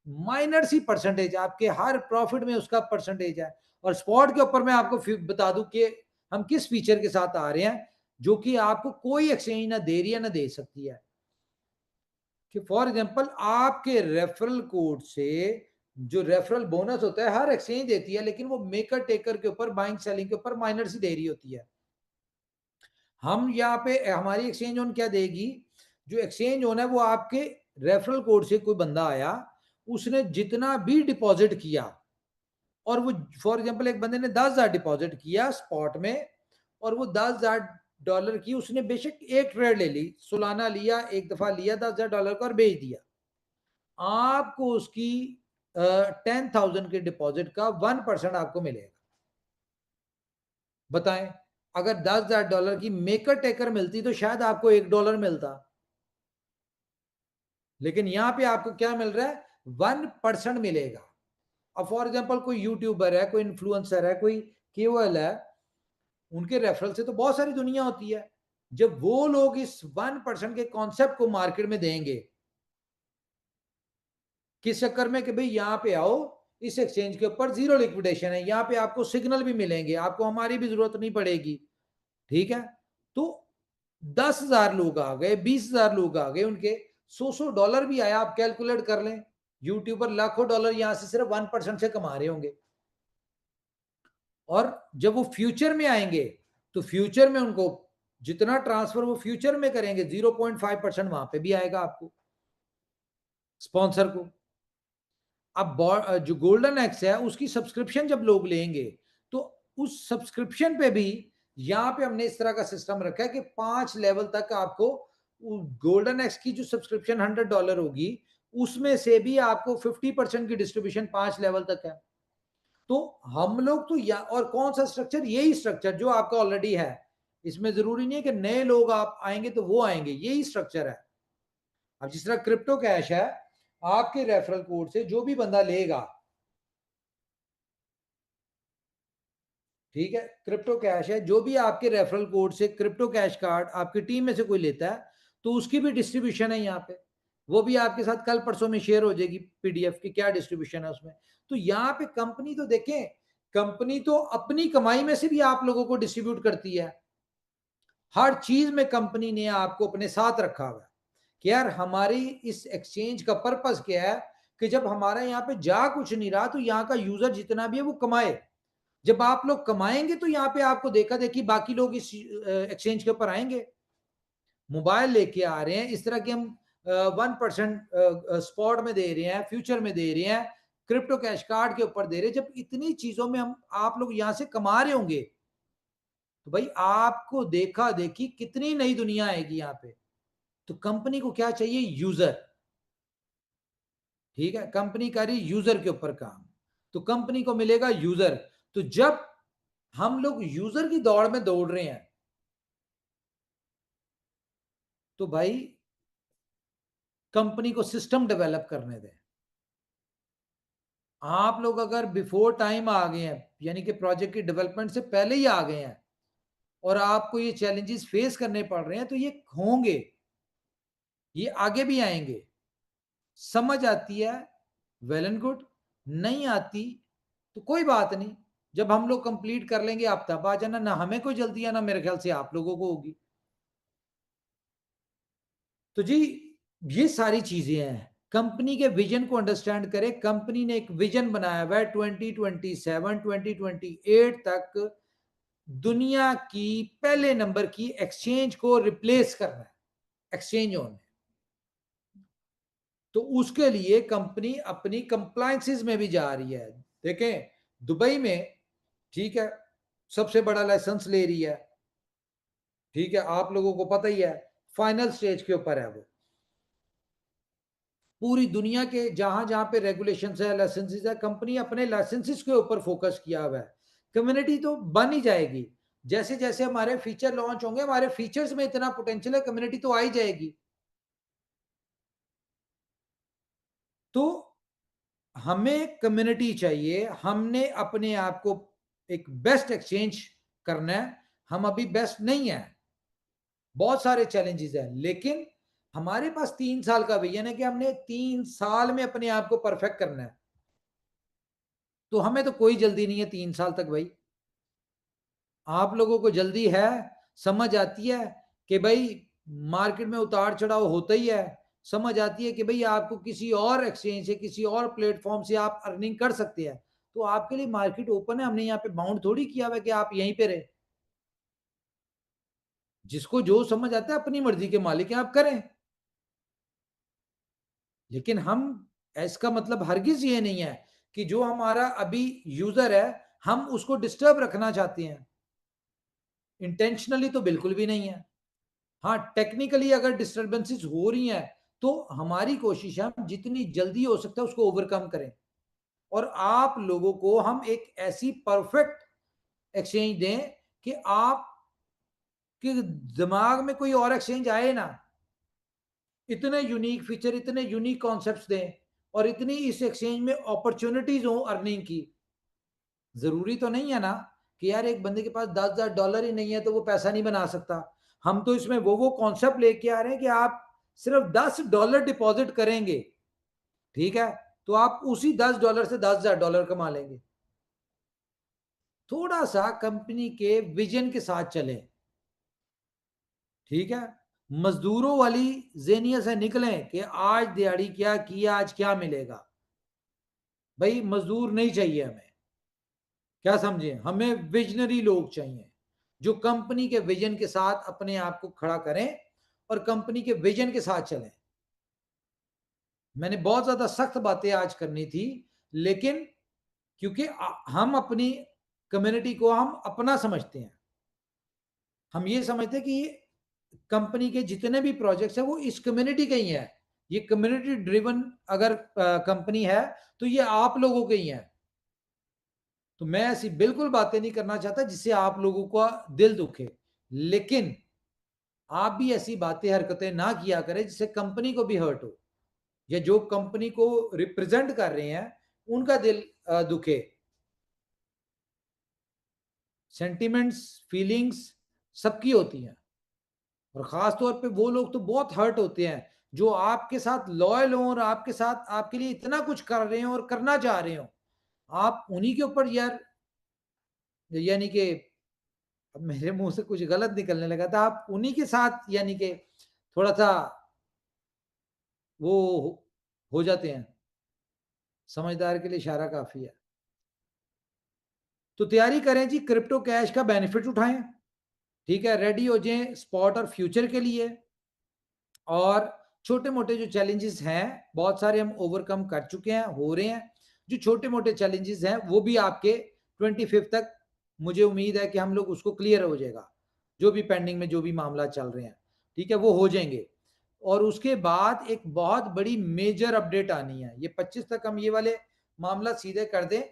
माइनर सी परसेंटेज, आपके हर प्रॉफिट में उसका परसेंटेज है। और स्पॉट के ऊपर मैं आपको बता दूं कि हम किस फीचर के साथ आ रहे हैं, जो कि आपको कोई एक्सचेंज ना दे रही है ना दे सकती है। कि फॉर एग्जांपल आपके रेफरल कोड से जो रेफरल बोनस होता है हर एक्सचेंज देती है, लेकिन वो मेकर टेकर के ऊपर, बाइंग सेलिंग के ऊपर माइनर सी दे रही होती है। हम यहाँ पे हमारी एक्सचेंज ऑन क्या देगी? जो एक्सचेंज ऑन है वो आपके रेफरल कोड से कोई बंदा आया, उसने जितना भी डिपॉजिट किया, और वो फॉर एग्जांपल एक बंदे ने 10,000 डिपॉजिट किया स्पॉट में, और वो $10,000 की उसने बेशक एक ट्रेड ले ली, सालाना लिया, एक दफा लिया $10,000 का और बेच दिया, आपको उसकी 10,000 के डिपॉजिट का 1% आपको मिलेगा। बताएं, अगर $10,000 की मेकर टेकर मिलती तो शायद आपको $1 मिलता, लेकिन यहां पे आपको क्या मिल रहा है? 1% मिलेगा। अब फॉर एग्जांपल कोई यूट्यूबर है, कोई इन्फ्लुएंसर है, कोई केओएल है, उनके रेफरल से तो बहुत सारी दुनिया होती है। जब वो लोग इस 1% के कॉन्सेप्ट को मार्केट में देंगे किस चक्कर में कि भाई यहाँ पे आओ, इस एक्सचेंज के ऊपर जीरो लिक्विडेशन है, यहाँ पे आपको सिग्नल भी मिलेंगे, आपको हमारी भी जरूरत नहीं पड़ेगी, ठीक है। तो 10,000 लोग आ गए, 20,000 लोग आ गए, उनके $100 भी आया, आप कैलकुलेट कर लें, यूट्यूबर लाखों डॉलर यहां से सिर्फ 1% से कमा रहे होंगे। और जब वो फ्यूचर में आएंगे तो फ्यूचर में उनको जितना ट्रांसफर वो फ्यूचर में करेंगे 0.5% वहां पे भी आएगा आपको, स्पॉन्सर को। अब जो गोल्डन एक्स है उसकी सब्सक्रिप्शन जब लोग लेंगे तो उस सब्सक्रिप्शन पे भी यहाँ पे हमने इस तरह का सिस्टम रखा है कि 5 लेवल तक आपको गोल्डन एक्स की जो सब्सक्रिप्शन $100 होगी उसमें से भी आपको 50% की डिस्ट्रीब्यूशन 5 लेवल तक है। तो हम लोग तो और कौन सा स्ट्रक्चर, यही स्ट्रक्चर जो आपका ऑलरेडी है, इसमें जरूरी नहीं है कि नए लोग आप आएंगे तो वो आएंगे, यही स्ट्रक्चर है। अब जिस तरह क्रिप्टो कैश है, आपके रेफरल कोड से जो भी बंदा लेगा, ठीक है, क्रिप्टो कैश है, जो भी आपके रेफरल कोड से क्रिप्टो कैश कार्ड आपकी टीम में से कोई लेता है तो उसकी भी डिस्ट्रीब्यूशन है यहाँ पे, वो भी आपके साथ कल परसों में शेयर हो जाएगी पीडीएफ की क्या डिस्ट्रीब्यूशन है उसमें। तो यहाँ पे कंपनी तो देखें, कंपनी तो अपनी कमाई में से भी आप लोगों को डिस्ट्रीब्यूट करती है, हर चीज में कंपनी ने आपको अपने साथ रखा हुआ है कि यार हमारी इस एक्सचेंज का पर्पस क्या है कि जब हमारा यहाँ पे जा कुछ नहीं रहा तो यहाँ का यूजर जितना भी है वो कमाए। जब आप लोग कमाएंगे तो यहाँ पे आपको देखा देखी बाकी लोग इस एक्सचेंज के ऊपर आएंगे, मोबाइल लेके आ रहे हैं, इस तरह के हम 1% स्पॉट में दे रहे हैं, फ्यूचर में दे रहे हैं, क्रिप्टो कैश कार्ड के ऊपर दे रहे हैं। जब इतनी चीजों में हम आप लोग यहां से कमा रहे होंगे तो भाई आपको देखा देखी कितनी नई दुनिया आएगी यहाँ पे। तो कंपनी को क्या चाहिए, यूजर, ठीक है, कंपनी कर रही यूजर के ऊपर काम, तो कंपनी को मिलेगा यूजर। तो जब हम लोग यूजर की दौड़ में दौड़ रहे हैं तो भाई कंपनी को सिस्टम डेवलप करने दें। आप लोग अगर बिफोर टाइम आ गए हैं, यानी कि प्रोजेक्ट की डेवलपमेंट से पहले ही आ गए हैं और आपको ये चैलेंजेस फेस करने पड़ रहे हैं, तो ये होंगे, ये आगे भी आएंगे। समझ आती है वेल एंड गुड, नहीं आती तो कोई बात नहीं, जब हम लोग कंप्लीट कर लेंगे आप तब आ जाना, ना हमें कोई जल्दी है ना मेरे ख्याल से आप लोगों को होगी। तो जी ये सारी चीजें हैं, कंपनी के विजन को अंडरस्टैंड करें। कंपनी ने एक विजन बनाया हुआ है 2027 2028 तक दुनिया की पहले नंबर की एक्सचेंज को रिप्लेस करना है, एक्सचेंज ऑन। तो उसके लिए कंपनी अपनी कंप्लायंसेस में भी जा रही है। देखें दुबई में, ठीक है, सबसे बड़ा लाइसेंस ले रही है, ठीक है, आप लोगों को पता ही है, फाइनल स्टेज के ऊपर है वो। पूरी दुनिया के जहां जहां पे रेगुलेशंस है, लाइसेंसेस है, कंपनी अपने लाइसेंसेस के ऊपर फोकस किया हुआ है। कम्युनिटी तो बन ही जाएगी, जैसे जैसे हमारे फीचर लॉन्च होंगे, हमारे फीचर्स में इतना पोटेंशियल है, कम्युनिटी तो आ ही जाएगी। तो हमें कम्युनिटी चाहिए, हमने अपने आप को एक बेस्ट एक्सचेंज करना है। हम अभी बेस्ट नहीं है, बहुत सारे चैलेंजेस हैं, लेकिन हमारे पास 3 साल का विजन है कि हमने 3 साल में अपने आप को परफेक्ट करना है। तो हमें तो कोई जल्दी नहीं है 3 साल तक भाई, आप लोगों को जल्दी है, समझ आती है कि भाई मार्केट में उतार चढ़ाव होता ही है, समझ आती है कि भाई आपको किसी और एक्सचेंज से, किसी और प्लेटफॉर्म से आप अर्निंग कर सकते हैं, तो आपके लिए मार्केट ओपन है। हमने यहाँ पे बाउंड थोड़ी किया हुआ है कि आप यहीं पे रहे, जिसको जो समझ आता है अपनी मर्जी के मालिक हैं, आप करें। लेकिन हम, इसका मतलब हरगिज ये नहीं है कि जो हमारा अभी यूजर है हम उसको डिस्टर्ब रखना चाहते हैं, इंटेंशनली तो बिल्कुल भी नहीं है। हाँ, टेक्निकली अगर डिस्टर्बेंसेस हो रही हैं तो हमारी कोशिश है हम जितनी जल्दी हो सकता है उसको ओवरकम करें, और आप लोगों को हम एक ऐसी परफेक्ट एक्सचेंज दें कि आप के दिमाग में कोई और एक्सचेंज आए ना, इतने यूनिक फीचर, इतने यूनिक कॉन्सेप्ट्स दें, और इतनी इस एक्सचेंज में अपॉर्चुनिटीज हो अर्निंग की। जरूरी तो नहीं है ना कि यार एक बंदे के पास $10,000 ही नहीं है तो वो पैसा नहीं बना सकता। हम तो इसमें वो कॉन्सेप्ट लेके आ रहे हैं कि आप सिर्फ $10 डिपॉजिट करेंगे, ठीक है, तो आप उसी $10 से $10,000 कमा लेंगे। थोड़ा सा कंपनी के विजन के साथ चले, ठीक है। मजदूरों वाली जेनियत से निकलें कि आज दिहाड़ी क्या किया, आज क्या मिलेगा। भाई मजदूर नहीं चाहिए हमें, क्या समझे, हमें विजनरी लोग चाहिए जो कंपनी के विजन के साथ अपने आप को खड़ा करें और कंपनी के विजन के साथ चलें। मैंने बहुत ज्यादा सख्त बातें आज करनी थी, लेकिन क्योंकि हम अपनी कम्युनिटी को हम अपना समझते हैं, हम ये समझते हैं कि कंपनी के जितने भी प्रोजेक्ट्स हैं वो इस कम्युनिटी के ही हैं। ये कम्युनिटी ड्रिवन अगर कंपनी है तो ये आप लोगों के ही है। तो मैं ऐसी बिल्कुल बातें नहीं करना चाहता जिससे आप लोगों का दिल दुखे, लेकिन आप भी ऐसी बातें हरकतें ना किया करें जिससे कंपनी को भी हर्ट हो या जो कंपनी को रिप्रेजेंट कर रहे हैं उनका दिल दुखे। सेंटिमेंट्स, फीलिंग्स सबकी होती हैं, और खास तौर पे वो लोग तो बहुत हर्ट होते हैं जो आपके साथ लॉयल हो और आपके साथ आपके लिए इतना कुछ कर रहे हो और करना चाह रहे हो। आप उन्हीं के ऊपर यार, यानी कि अब मेरे मुंह से कुछ गलत निकलने लगा था, आप उन्हीं के साथ यानी कि थोड़ा सा वो हो जाते हैं। समझदार के लिए इशारा काफी है। तो तैयारी करें जी, क्रिप्टो कैश का बेनिफिट उठाएं, ठीक है। रेडी हो जाएं स्पॉट और फ्यूचर के लिए। और छोटे मोटे जो चैलेंजेस हैं बहुत सारे हम ओवरकम कर चुके हैं, हो रहे हैं। जो छोटे मोटे चैलेंजेस हैं वो भी आपके 25 तक मुझे उम्मीद है कि हम लोग उसको क्लियर हो जाएगा। जो भी पेंडिंग में जो भी मामला चल रहे हैं, ठीक है, वो हो जाएंगे। और उसके बाद एक बहुत बड़ी मेजर अपडेट आनी है। ये 25 तक हम ये वाले मामला सीधे कर दें,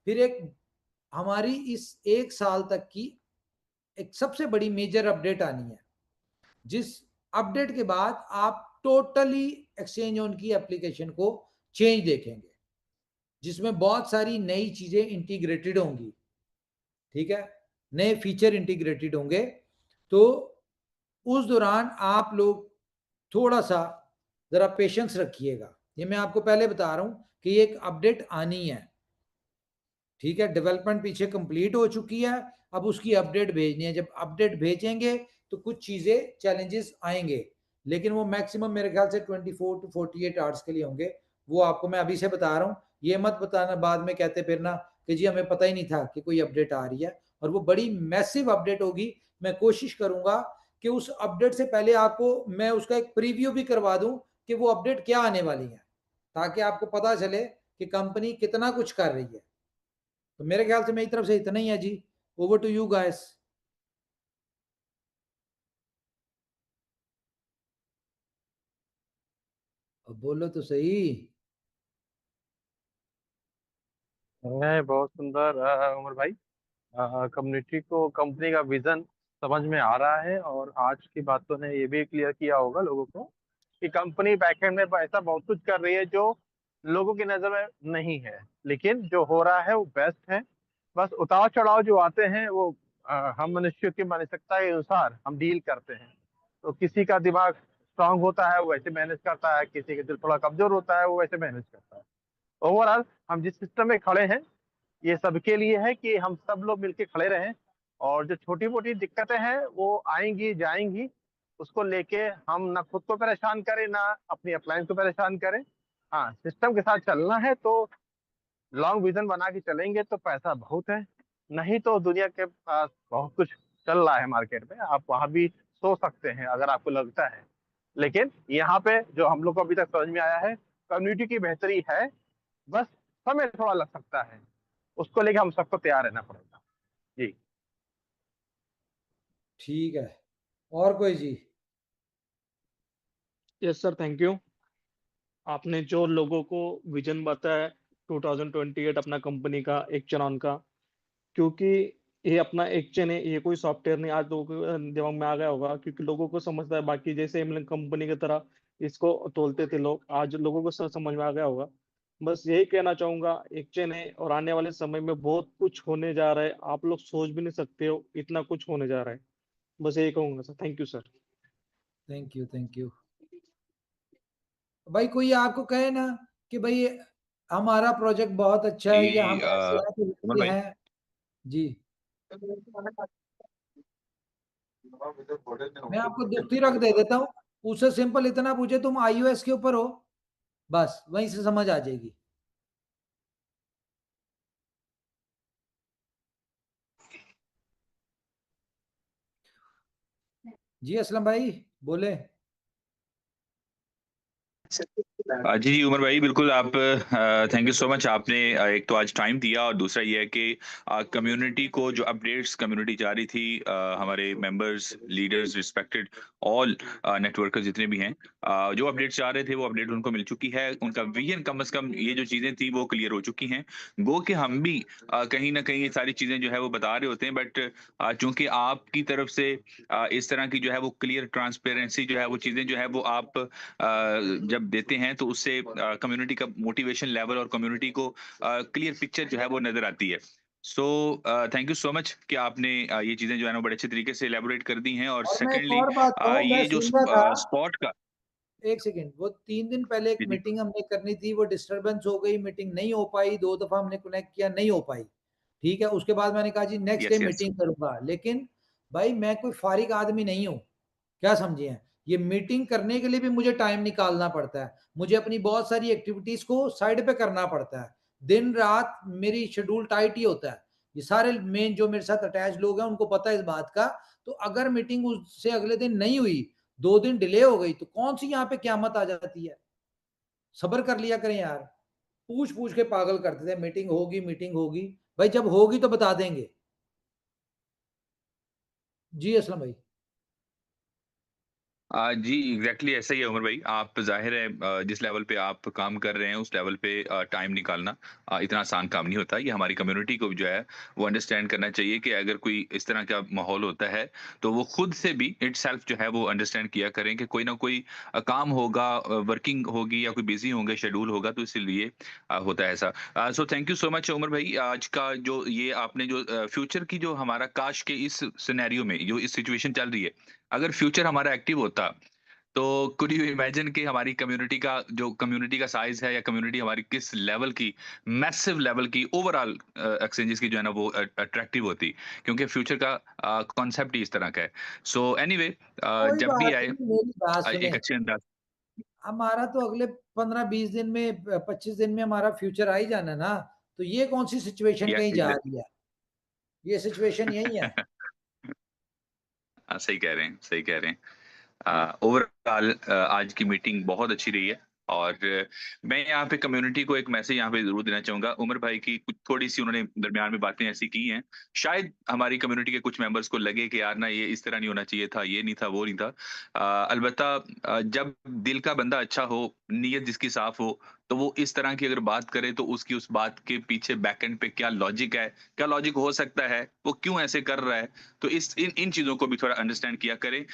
फिर एक हमारी इस 1 साल तक की एक सबसे बड़ी मेजर अपडेट आनी है, जिस अपडेट के बाद आप टोटली एक्सचेंज ऑन की एप्लीकेशन को चेंज देखेंगे, जिसमें बहुत सारी नई चीजें इंटीग्रेटेड होंगी, ठीक है, नए फीचर इंटीग्रेटेड होंगे। तो उस दौरान आप लोग थोड़ा सा जरा पेशेंस रखिएगा। ये मैं आपको पहले बता रहा हूं कि ये एक अपडेट आनी है, ठीक है। डेवलपमेंट पीछे कंप्लीट हो चुकी है, अब उसकी अपडेट भेजनी है। जब अपडेट भेजेंगे तो कुछ चीजें चैलेंजेस आएंगे, लेकिन वो मैक्सिमम मेरे ख्याल से 24 to 48 आवर्स के लिए होंगे। वो आपको मैं अभी से बता रहा हूँ, ये मत बताना बाद में कहते फिरना कि जी हमें पता ही नहीं था कि कोई अपडेट आ रही है। और वो बड़ी मैसिव अपडेट होगी। मैं कोशिश करूंगा कि उस अपडेट से पहले आपको मैं उसका एक प्रीव्यू भी करवा दूं कि वो अपडेट क्या आने वाली है, ताकि आपको पता चले कि कंपनी कितना कुछ कर रही है। तो मेरे ख्याल से मेरी तरफ से इतना ही है जी। Over to you guys. अब बोलो तो सही। है बहुत सुंदर उमर भाई। कम्युनिटी को कंपनी का विजन समझ में आ रहा है, और आज की बातों ने ये भी क्लियर किया होगा लोगों को कि कंपनी बैकएंड में ऐसा बहुत कुछ कर रही है जो लोगों की नजर में नहीं है, लेकिन जो हो रहा है वो बेस्ट है। बस उतार चढ़ाव जो आते हैं वो हम मनुष्य की मानसिकता के अनुसार हम डील करते हैं। तो किसी का दिमाग स्ट्रांग होता है वो वैसे मैनेज करता है, किसी का दिल थोड़ा कमजोर होता है वो वैसे मैनेज करता है। ओवरऑल हम जिस सिस्टम में खड़े हैं ये सबके लिए है कि हम सब लोग मिलके खड़े रहें, और जो छोटी मोटी दिक्कतें हैं वो आएंगी जाएंगी, उसको लेके हम ना खुद को परेशान करें ना अपनी अप्लायंस को परेशान करें। हाँ, सिस्टम के साथ चलना है तो लॉन्ग विजन बना के चलेंगे तो पैसा बहुत है, नहीं तो दुनिया के पास बहुत कुछ चल रहा है मार्केट में, आप वहां भी सो सकते हैं अगर आपको लगता है। लेकिन यहाँ पे जो हम लोग को अभी तक समझ में आया है, कम्युनिटी की बेहतरी है, बस समय थोड़ा लग सकता है, उसको लेके हम सबको तैयार रहना पड़ेगा जी। ठीक है, और कोई जी? Yes sir, thank you. आपने जो लोगों को विजन बताया 2028 अपना कंपनी का एक्शन ऑन का, क्योंकि ये अपना एक्शन है, ये कोई सॉफ्टवेयर नहीं। आज लोगों के दिमाग में आ गया होगा, क्योंकि लोगों को समझता है बाकी जैसे एमएलएन कंपनी की तरह इसको तोलते थे लोग, आज लोगों को सब समझ में आ गया होगा। बस यही कहना चाहूंगा, एक्शन है और आने वाले समय में बहुत कुछ होने जा रहा है, आप लोग सोच भी नहीं सकते हो इतना कुछ होने जा रहा है। बस यही कहूंगा sir. Thank you sir. Thank you, thank you. भाई कोई आपको कहे ना कि भाई हमारा प्रोजेक्ट बहुत अच्छा है, ये हम जी SBI के उमर व्यक्ति भाई, हैं जी। मैं आपको दुखती रख दे देता हूँ, उससे सिंपल इतना पूछे तुम iOS के ऊपर हो, बस वहीं से समझ आ जाएगी। जी असलम भाई बोले। जी जी उमर भाई, बिल्कुल आप थैंक यू सो मच। आपने एक तो आज टाइम दिया, और दूसरा ये है कि कम्युनिटी को जो अपडेट्स कम्युनिटी जा रही थी, हमारे members, leaders, respected all networkers जितने भी हैं, जो अपडेट्स चाह रहे थे वो अपडेट उनको मिल चुकी है। उनका विजन कम से कम ये जो चीज़ें थी वो क्लियर हो चुकी हैं। गो कि हम भी कहीं ना कहीं ये सारी चीज़ें जो है वो बता रहे होते हैं, बट चूंकि आपकी तरफ से इस तरह की जो है वो क्लियर ट्रांसपेरेंसी जो है वो चीज़ें जो है वो आप जब देते हैं तो उससे कम्युनिटी का मोटिवेशन लेवल और कम्युनिटी को क्लियर पिक्चर जो है वो नजर आती है। सो थैंक यू सो मच कि आपने ये चीजें जो है ना बड़े अच्छे तरीके से एलेबोरेट कर दी हैं। और और मैं एक सेकेंडली और बात कहूँ, मैं ये जो सुन रहा था, स्पॉट का, एक सेकंड, वो 3 दिन पहले एक जी जी, मीटिंग हमने करनी थी, वो डिस्टरबेंस हो गई, मीटिंग नहीं हो पाई, 2 दफा हमने कनेक्ट किया, नहीं हो पाई। ठीक है, उसके बाद मैंने कहा जी next day yes yes, meeting करूंगा, लेकिन भाई मैं कोई फारिग आदमी नहीं हूँ, क्या समझे हैं? ये मीटिंग करने के लिए भी मुझे टाइम निकालना पड़ता है, मुझे अपनी बहुत सारी एक्टिविटीज को साइड पे करना पड़ता है, दिन रात मेरी शेड्यूल टाइट ही होता है। ये सारे मेन जो मेरे साथ अटैच लोग हैं उनको पता है इस बात का। तो अगर मीटिंग उससे अगले दिन नहीं हुई, 2 दिन डिले हो गई, तो कौन सी यहाँ पे क्यामत आ जाती है? सब्र कर लिया करें यार। पूछ पूछ के पागल करते थे, मीटिंग होगी, मीटिंग होगी। भाई जब होगी तो बता देंगे। जी असलम भाई। जी एग्जैक्टली ऐसा ही है उमर भाई। आप जाहिर है जिस लेवल पे आप काम कर रहे हैं उस लेवल पे टाइम निकालना इतना आसान काम नहीं होता। ये हमारी कम्युनिटी को भी जो है वो अंडरस्टैंड करना चाहिए कि अगर कोई इस तरह का माहौल होता है तो वो खुद से भी इटसेल्फ जो है वो अंडरस्टैंड किया करें कि कोई ना कोई काम होगा, वर्किंग होगी या कोई बिजी होंगे, शेड्यूल होगा, तो इसीलिए होता है ऐसा। So thank you so much Umar भाई। आज का जो ये आपने जो फ्यूचर की जो हमारा काश के इस सिनेरियो में जो इस सिचुएशन चल रही है, अगर फ्यूचर हमारा एक्टिव होता तो कुड यू इमेजिन कि हमारी कम्युनिटी का साइज है, या कम्युनिटी हमारी किस लेवल की, मैसिव लेवल की ओवरऑल एक्सचेंजेस की जो है ना वो अट्रैक्टिव होती, क्योंकि फ्यूचर का कॉन्सेप्ट ही इस तरह का है। सो एनीवे, कोई जब भी बात आए नहीं, मेरी बात सुने, एक अच्छे अंदाज। हमारा तो अगले 15-20 दिन में, 25 दिन में हमारा फ्यूचर आ ही जाना ना। तो ये कौन सी सिचुएशन यस कहीं जा एग्जैक्टली। रही है? ये सिचुएशन यही है। सही कह रहे हैं, सही कह रहे हैं। ओवरऑल आज की मीटिंग बहुत अच्छी रही है। और मैं यहाँ पे कम्युनिटी को एक मैसेज यहाँ पे जरूर देना चाहूंगा। उमर भाई की कुछ थोड़ी सी उन्होंने दरमियान में बातें ऐसी की हैं, शायद हमारी कम्युनिटी के कुछ मेंबर्स को लगे कि यार ना ये इस तरह नहीं होना चाहिए था, ये नहीं था, वो नहीं था। अलबत्ता जब दिल का बंदा अच्छा हो, नीयत जिसकी साफ हो, तो वो इस तरह की अगर बात करे तो उसकी उस बात के पीछे बैकएंड पे क्या लॉजिक है, क्या लॉजिक हो सकता है, वो क्यों ऐसे कर रहा है, तो इस इन इन चीजों को भी थोड़ा अंडरस्टैंड किया करें।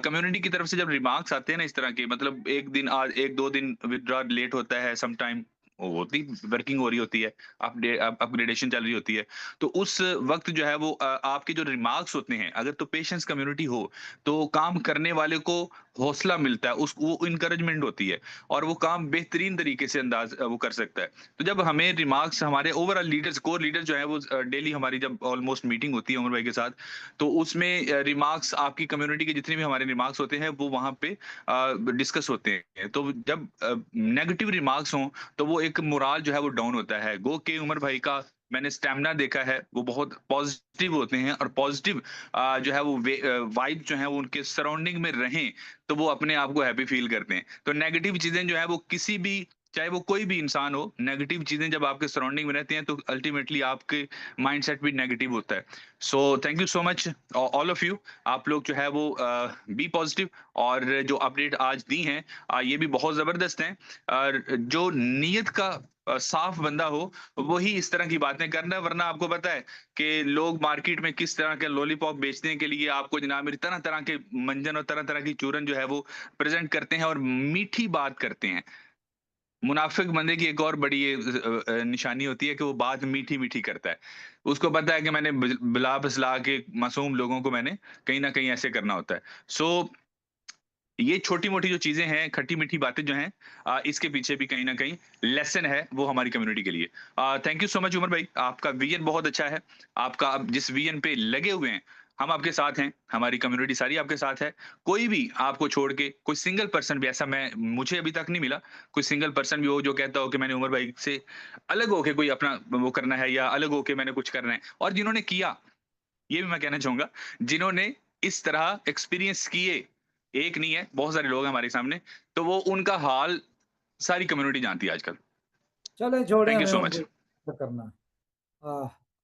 कम्युनिटी की तरफ से जब रिमार्क्स आते हैं ना इस तरह के, मतलब एक दिन आज 1-2 दिन विथड्रॉ लेट होता है, सम टाइम वो होती, वर्किंग हो रही होती है, अपग्रेडेशन चल रही होती है, तो उस वक्त जो है वो आपके जो रिमार्क्स होते हैं, अगर तो पेशेंस कम्युनिटी हो तो काम करने वाले को हौसला मिलता है, उस वो इनकरेजमेंट होती है, और वो काम बेहतरीन तरीके से अंदाज वो कर सकता है। तो जब हमें रिमार्क्स हमारे ओवरऑल लीडर्स, कोर लीडर जो है वो डेली हमारी जब ऑलमोस्ट मीटिंग होती है उमर भाई के साथ, तो उसमें रिमार्क्स आपकी कम्युनिटी के जितने भी हमारे रिमार्क्स होते हैं वो वहां पे डिस्कस होते हैं। तो जब नेगेटिव रिमार्क्स हों तो वो एक मोराल जो है वो डाउन होता है। गो के उमर भाई का मैंने स्टेमिना देखा है, वो बहुत पॉजिटिव होते हैं, और पॉजिटिव जो है वो वाइब जो है वो उनके सराउंडिंग में रहें तो वो अपने आप को हैप्पी फील करते हैं। तो नेगेटिव चीजें जो है वो किसी भी, चाहे वो कोई भी इंसान हो, नेगेटिव चीजें जब आपके सराउंडिंग में रहती हैं तो अल्टीमेटली आपके माइंडसेट भी नेगेटिव होता है। सो thank you so much all of you. आप लोग जो है वो बी पॉजिटिव, और जो अपडेट आज दी हैं ये भी बहुत जबरदस्त हैं। और जो नीयत का साफ बंदा हो वही इस तरह की बातें करना है, वरना आपको पता है कि लोग मार्केट में किस तरह के लॉलीपॉप बेचने के लिए आपको जनाब मेरी तरह तरह के मंजन और तरह तरह की चूरन जो है वो प्रेजेंट करते हैं और मीठी बात करते हैं। मुनाफिक बंदे की एक और बड़ी ये निशानी होती है कि वो बात मीठी मीठी करता है। उसको पता है कि मैंने बिला बसला के मासूम लोगों को मैंने कहीं ना कहीं ऐसे करना होता है। सो ये छोटी मोटी जो चीजें हैं, खट्टी मीठी बातें जो हैं, इसके पीछे भी कहीं ना कहीं लेसन है वो हमारी कम्युनिटी के लिए। Thank you so much Umar भाई, आपका विजन बहुत अच्छा है। आपका आप जिस विजन पे लगे हुए हैं, हम आपके साथ हैं, हमारी कम्युनिटी सारी आपके साथ है। कोई भी आपको छोड़ के, कोई सिंगल पर्सन भी ऐसा मुझे अभी तक नहीं मिला, कोई सिंगल पर्सन भी हो जो कहता हो कि मैंने उमर भाई से अलग होके कोई अपना वो करना है, या अलग होके मैंने कुछ करना है। और जिन्होंने किया, ये भी मैं कहना चाहूंगा, जिन्होंने इस तरह एक्सपीरियंस किए, एक नहीं है, बहुत सारे लोग हैं हमारे सामने, तो वो उनका हाल सारी कम्युनिटी जानती है आजकल। चले छोड़े, थैंक यू हमें सो उनको मच। क्या करना।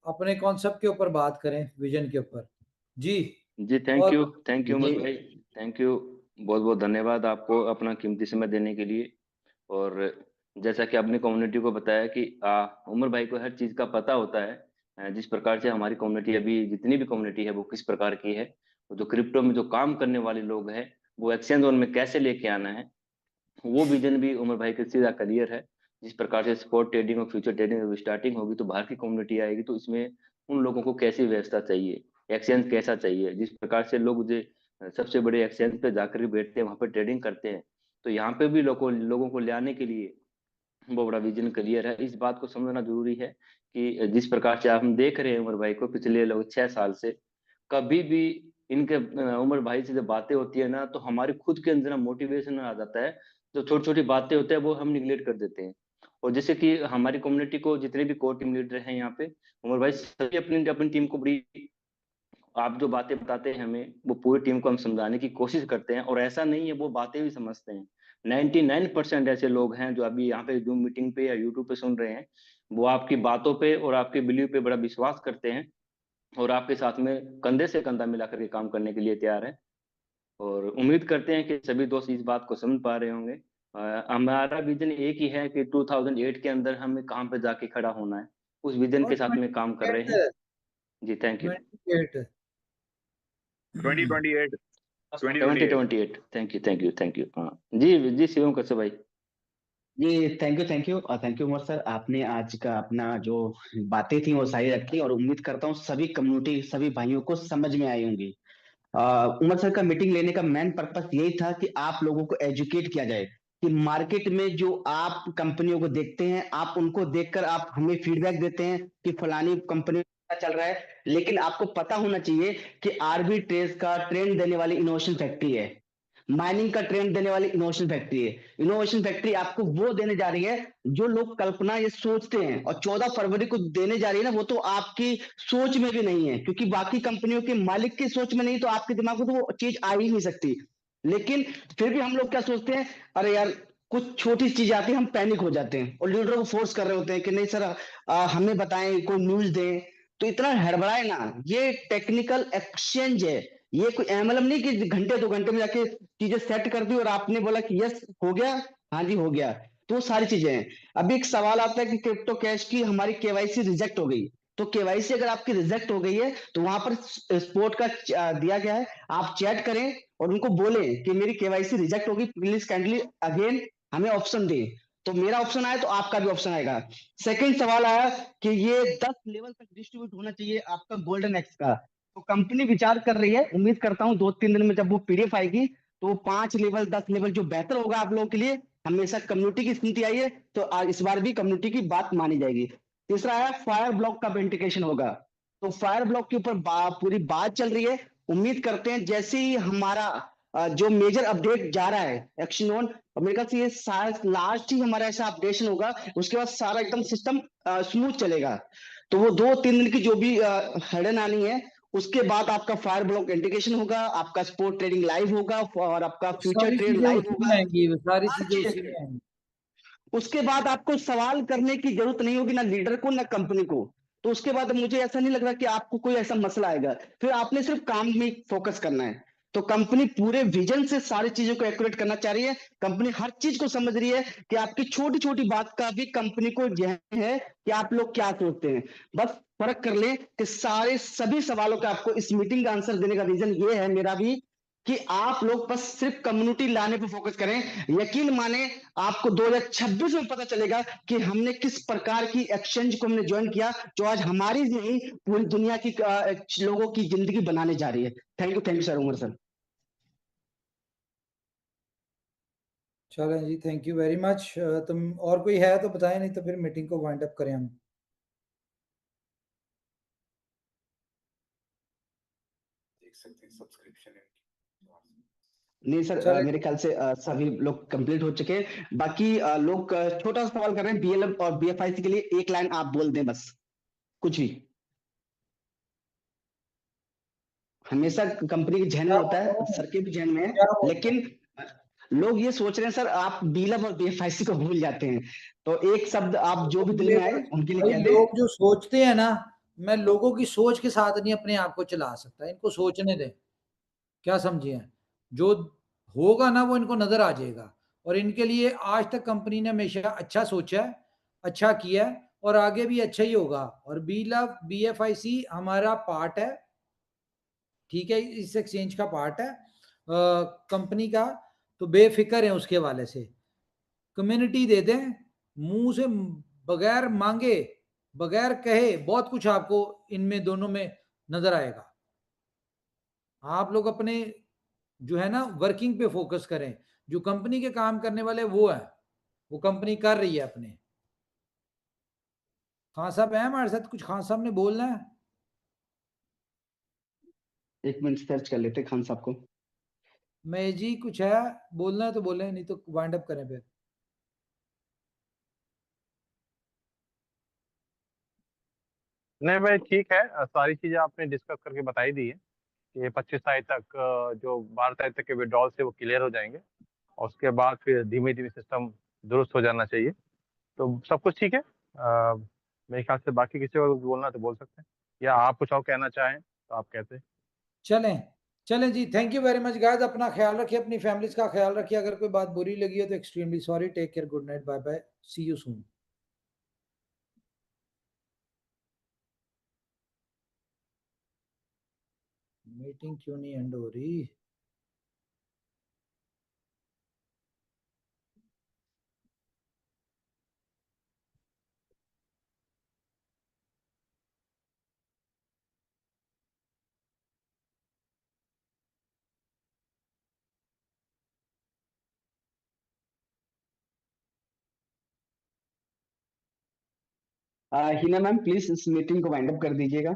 अपने कॉन्सेप्ट के ऊपर बात करें, विजन के ऊपर। जी। जी और थैंक यू उमर जी भाई, थैंक यू। बहुत बहुत धन्यवाद आपको अपना कीमती समय देने के लिए। और जैसा कि आपने कम्युनिटी को बताया कि उमर भाई को हर चीज़ का पता होता है। जिस प्रकार से हमारी कम्युनिटी अभी जितनी भी कम्युनिटी है वो किस प्रकार की है, वो जो क्रिप्टो में जो काम करने वाले लोग हैं वो एक्सचेंज जोन में कैसे लेके आना है, वो विजन भी उमर भाई का सीधा क्लियर है। जिस प्रकार से स्पॉट ट्रेडिंग और फ्यूचर ट्रेडिंग अभी स्टार्टिंग होगी तो बाहर की कम्युनिटी आएगी, तो इसमें उन लोगों को कैसी व्यवस्था चाहिए, एक्सचेंज कैसा चाहिए, जिस प्रकार से लोग जो सबसे बड़े एक्सचेंज पे जाकर के बैठते हैं वहां पे ट्रेडिंग करते हैं, तो यहाँ पे भी लोगों को ले आने के लिए बहुत बड़ा विजन क्लियर है। इस बात को समझना जरूरी है कि जिस प्रकार से आप हम देख रहे हैं उमर भाई को पिछले लोग 6 साल से, कभी भी इनके उमर भाई से जब बातें होती है ना तो हमारे खुद के अंदर मोटिवेशन आ जाता है। जो छोटी छोटी बातें होते हैं वो हम निगलेक्ट कर देते हैं। और जैसे कि हमारी कम्युनिटी को जितने भी कोर टीम लीडर हैं यहाँ पे, उमर भाई सभी अपनी अपनी टीम को बड़ी, आप जो बातें बताते हैं हमें वो पूरी टीम को हम समझाने की कोशिश करते हैं, और ऐसा नहीं है वो बातें भी समझते हैं। 99% ऐसे लोग हैं जो अभी यहाँ पे जूम मीटिंग पे या यूट्यूब पे सुन रहे हैं, वो आपकी बातों पे और आपके बिलीव पे बड़ा विश्वास करते हैं, और आपके साथ में कंधे से कंधा मिला करके काम करने के लिए तैयार है। और उम्मीद करते हैं कि सभी दोस्त इस बात को समझ पा रहे होंगे। हमारा विजन एक ही है कि 2008 के अंदर हमें कहाँ पे जाके खड़ा होना है, उस विजन के साथ में काम कर रहे हैं। जी थैंक यू। 28 2028 2028 2028 thank you. हाँ जी जी, शिवम कश्यप भाई। जी थैंक यू और थैंक यू उमर सर, आपने आज का अपना जो बातें थी वो सारी रखी और उम्मीद करता हूँ सभी कम्युनिटी सभी भाइयों को समझ में आई होंगी। उमर सर का मीटिंग लेने का मेन पर्पस यही था कि आप लोगों को एजुकेट किया जाए कि मार्केट में जो आप कंपनियों को देखते हैं, आप उनको देखकर आप हमें फीडबैक देते हैं कि फलानी कंपनी चल रहा है, लेकिन आपको पता होना चाहिए कि आरबी ट्रेज का ट्रेंड देने वाली इनोवेशन फैक्ट्री है, माइनिंग का ट्रेंड देने वाली इनोवेशन फैक्ट्री है। इनोवेशन फैक्ट्री आपको वो देने जा रही है जो लोग कल्पना ये सोचते हैं, और 14 फरवरी को देने जा रही है ना, वो तो आपकी सोच में भी नहीं है, क्योंकि बाकी कंपनियों के मालिक की सोच में नहीं तो आपके दिमाग में तो वो चीज आ ही नहीं सकती। लेकिन फिर भी हम लोग क्या सोचते हैं, अरे यार कुछ छोटी चीज आती है हम पैनिक हो जाते हैं और लीडरों को फोर्स कर रहे होते हैं कि नहीं सर हमें बताएं, कोई न्यूज दें। तो इतना हड़बड़ाए ना, ये टेक्निकल एक्सचेंज है, ये कोई एमएलएम नहीं कि घंटे 2 घंटे में जाके चीजें सेट कर दी और आपने बोला कि यस हो गया, हाँ जी हो गया। तो वो सारी चीजें हैं। अभी एक सवाल आता है कि क्रिप्टो कैश की हमारी केवाईसी रिजेक्ट हो गई, तो केवाईसी अगर आपकी रिजेक्ट हो गई है तो वहां पर स्पोर्ट का दिया गया है, आप चैट करें और उनको बोले कि मेरी केवाईसी रिजेक्ट होगी, प्लीज काइंडली अगेन हमें ऑप्शन दें। तो मेरा ऑप्शन आया तो आपका भी ऑप्शन आएगा। सेकंड सवाल आया कि ये 10 लेवल तक डिस्ट्रीब्यूट होना चाहिए आपका गोल्डन एक्स का, तो कंपनी विचार कर रही है, उम्मीद करता हूँ 2-3 दिन में जब वो पीडीएफ आएगी तो 5 लेवल 10 लेवल जो बेहतर होगा आप लोगों के लिए। हमेशा कम्युनिटी की स्थिति आई है तो इस बार भी कम्युनिटी की बात मानी जाएगी। तीसरा है फायर ब्लॉक का ऑथेंटिकेशन होगा, तो फायर ब्लॉक के ऊपर पूरी बात चल रही है। उम्मीद करते हैं जैसे ही हमारा जो मेजर अपडेट जा रहा है एक्शन ऑन, और मेरे ख्याल से ये शायद लास्ट ही हमारा ऐसा अपडेशन होगा, उसके बाद सारा एकदम सिस्टम स्मूथ चलेगा। तो वो 2-3 दिन की जो भी हर्डन आनी है, उसके बाद आपका फायर ब्लॉक इंडिकेशन होगा, आपका स्पोर्ट ट्रेडिंग लाइव होगा और आपका फ्यूचर सारी ट्रेड चीजें लाइव उसी में होगा। आएंगी, वो सारी हर चीजें उसी चीज में आएंगी। उसके बाद आपको सवाल करने की जरूरत नहीं होगी, ना लीडर को ना कंपनी को। तो उसके बाद मुझे ऐसा नहीं लग रहा कि आपको कोई ऐसा मसला आएगा, फिर आपने सिर्फ काम में फोकस करना है। तो कंपनी पूरे विजन से सारी चीजों को एक्यूरेट करना चाह रही है, कंपनी हर चीज को समझ रही है कि आपकी छोटी छोटी बात का भी कंपनी को ध्यान है कि आप लोग क्या सोचते हैं। बस फर्क कर ले कि सारे सभी सवालों का आपको इस मीटिंग का आंसर देने का रीजन ये है मेरा भी, कि आप लोग बस सिर्फ कम्युनिटी लाने पे फोकस करें। यकीन माने आपको 2026 में पता चलेगा कि हमने किस प्रकार की एक्सचेंज को हमने ज्वाइन किया, जो आज हमारी नहीं पूरी दुनिया की लोगों की जिंदगी बनाने जा रही है। Thank you sir, Umar sir. चलें जी, थैंक यू वेरी मच। तुम और कोई है तो बताएं, नहीं तो फिर मीटिंग को वाइंड अप करें हम। देख सकते हैं सब्सक्रिप्शन नहीं सर, चलें मेरे ख्याल से सभी लोग कंप्लीट हो चुके हैं। बाकी लोग छोटा सा सवाल कर रहे हैं, बीएलएम और बीएफआईसी के लिए एक लाइन आप बोल दें बस, कुछ भी। हमेशा कंपनी के जहन में क्या होता है, बोलूं? सर के भी जहन में है, क्या बोलूं? लेकिन लोग ये सोच रहे हैं सर आप बीएलएम और बीएफआईसी को भूल जाते हैं। तो एक शब्द आप जो भी दिल में आए उनके लिए भाई कह दें। लोग जो सोचते हैं ना, मैं लोगों की सोच के साथ नहीं अपने आप को चला सकता, इनको सोचने दें। क्या समझिए? जो होगा ना वो इनको नजर आ जाएगा। और इनके लिए आज तक कंपनी ने हमेशा अच्छा सोचा है, अच्छा किया है, और आगे भी अच्छा ही होगा। और बीएफआईसी हमारा पार्ट है, ठीक है, इस एक्सचेंज का पार्ट है कंपनी का। तो बेफिक्र है उसके हवाले से। कम्युनिटी दे दें, मुंह से बगैर मांगे, बगैर कहे, बहुत कुछ आपको इनमें दोनों में नजर आएगा। आप लोग अपने जो है ना वर्किंग पे फोकस करें। जो कंपनी के काम करने वाले वो है, वो कंपनी कर रही है अपने। खान साहब है हमारे साथ? कुछ खान साहब ने बोलना है? एक मिनट सर्च कर लेते हैं खान साहब को। मैं जी कुछ है बोलना है तो बोले, नहीं तो वाइंड अप करें फिर। नहीं भाई ठीक है, सारी चीजें आपने डिस्कस करके बताई दी है कि 25 तारीख तक जो 12 तारीख तक के विड्रॉल से वो क्लियर हो जाएंगे, और उसके बाद फिर धीमे धीमे सिस्टम दुरुस्त हो जाना चाहिए। तो सब कुछ ठीक है। मेरे ख्याल से बाकी किसी को बोलना है तो बोल सकते हैं, या आप कुछ और कहना चाहें तो आप कहते हैं। चलें, चलें जी, thank you very much guys. अपना ख्याल रखिए, अपनी फैमिलीज का ख्याल रखिए। अगर कोई बात बुरी लगी हो तो extremely sorry. Take care, good night, bye bye, see you soon. Meeting क्यों नहीं एंड हो रही? हिना मैम प्लीज इस मीटिंग को वाइंड अप कर दीजिएगा।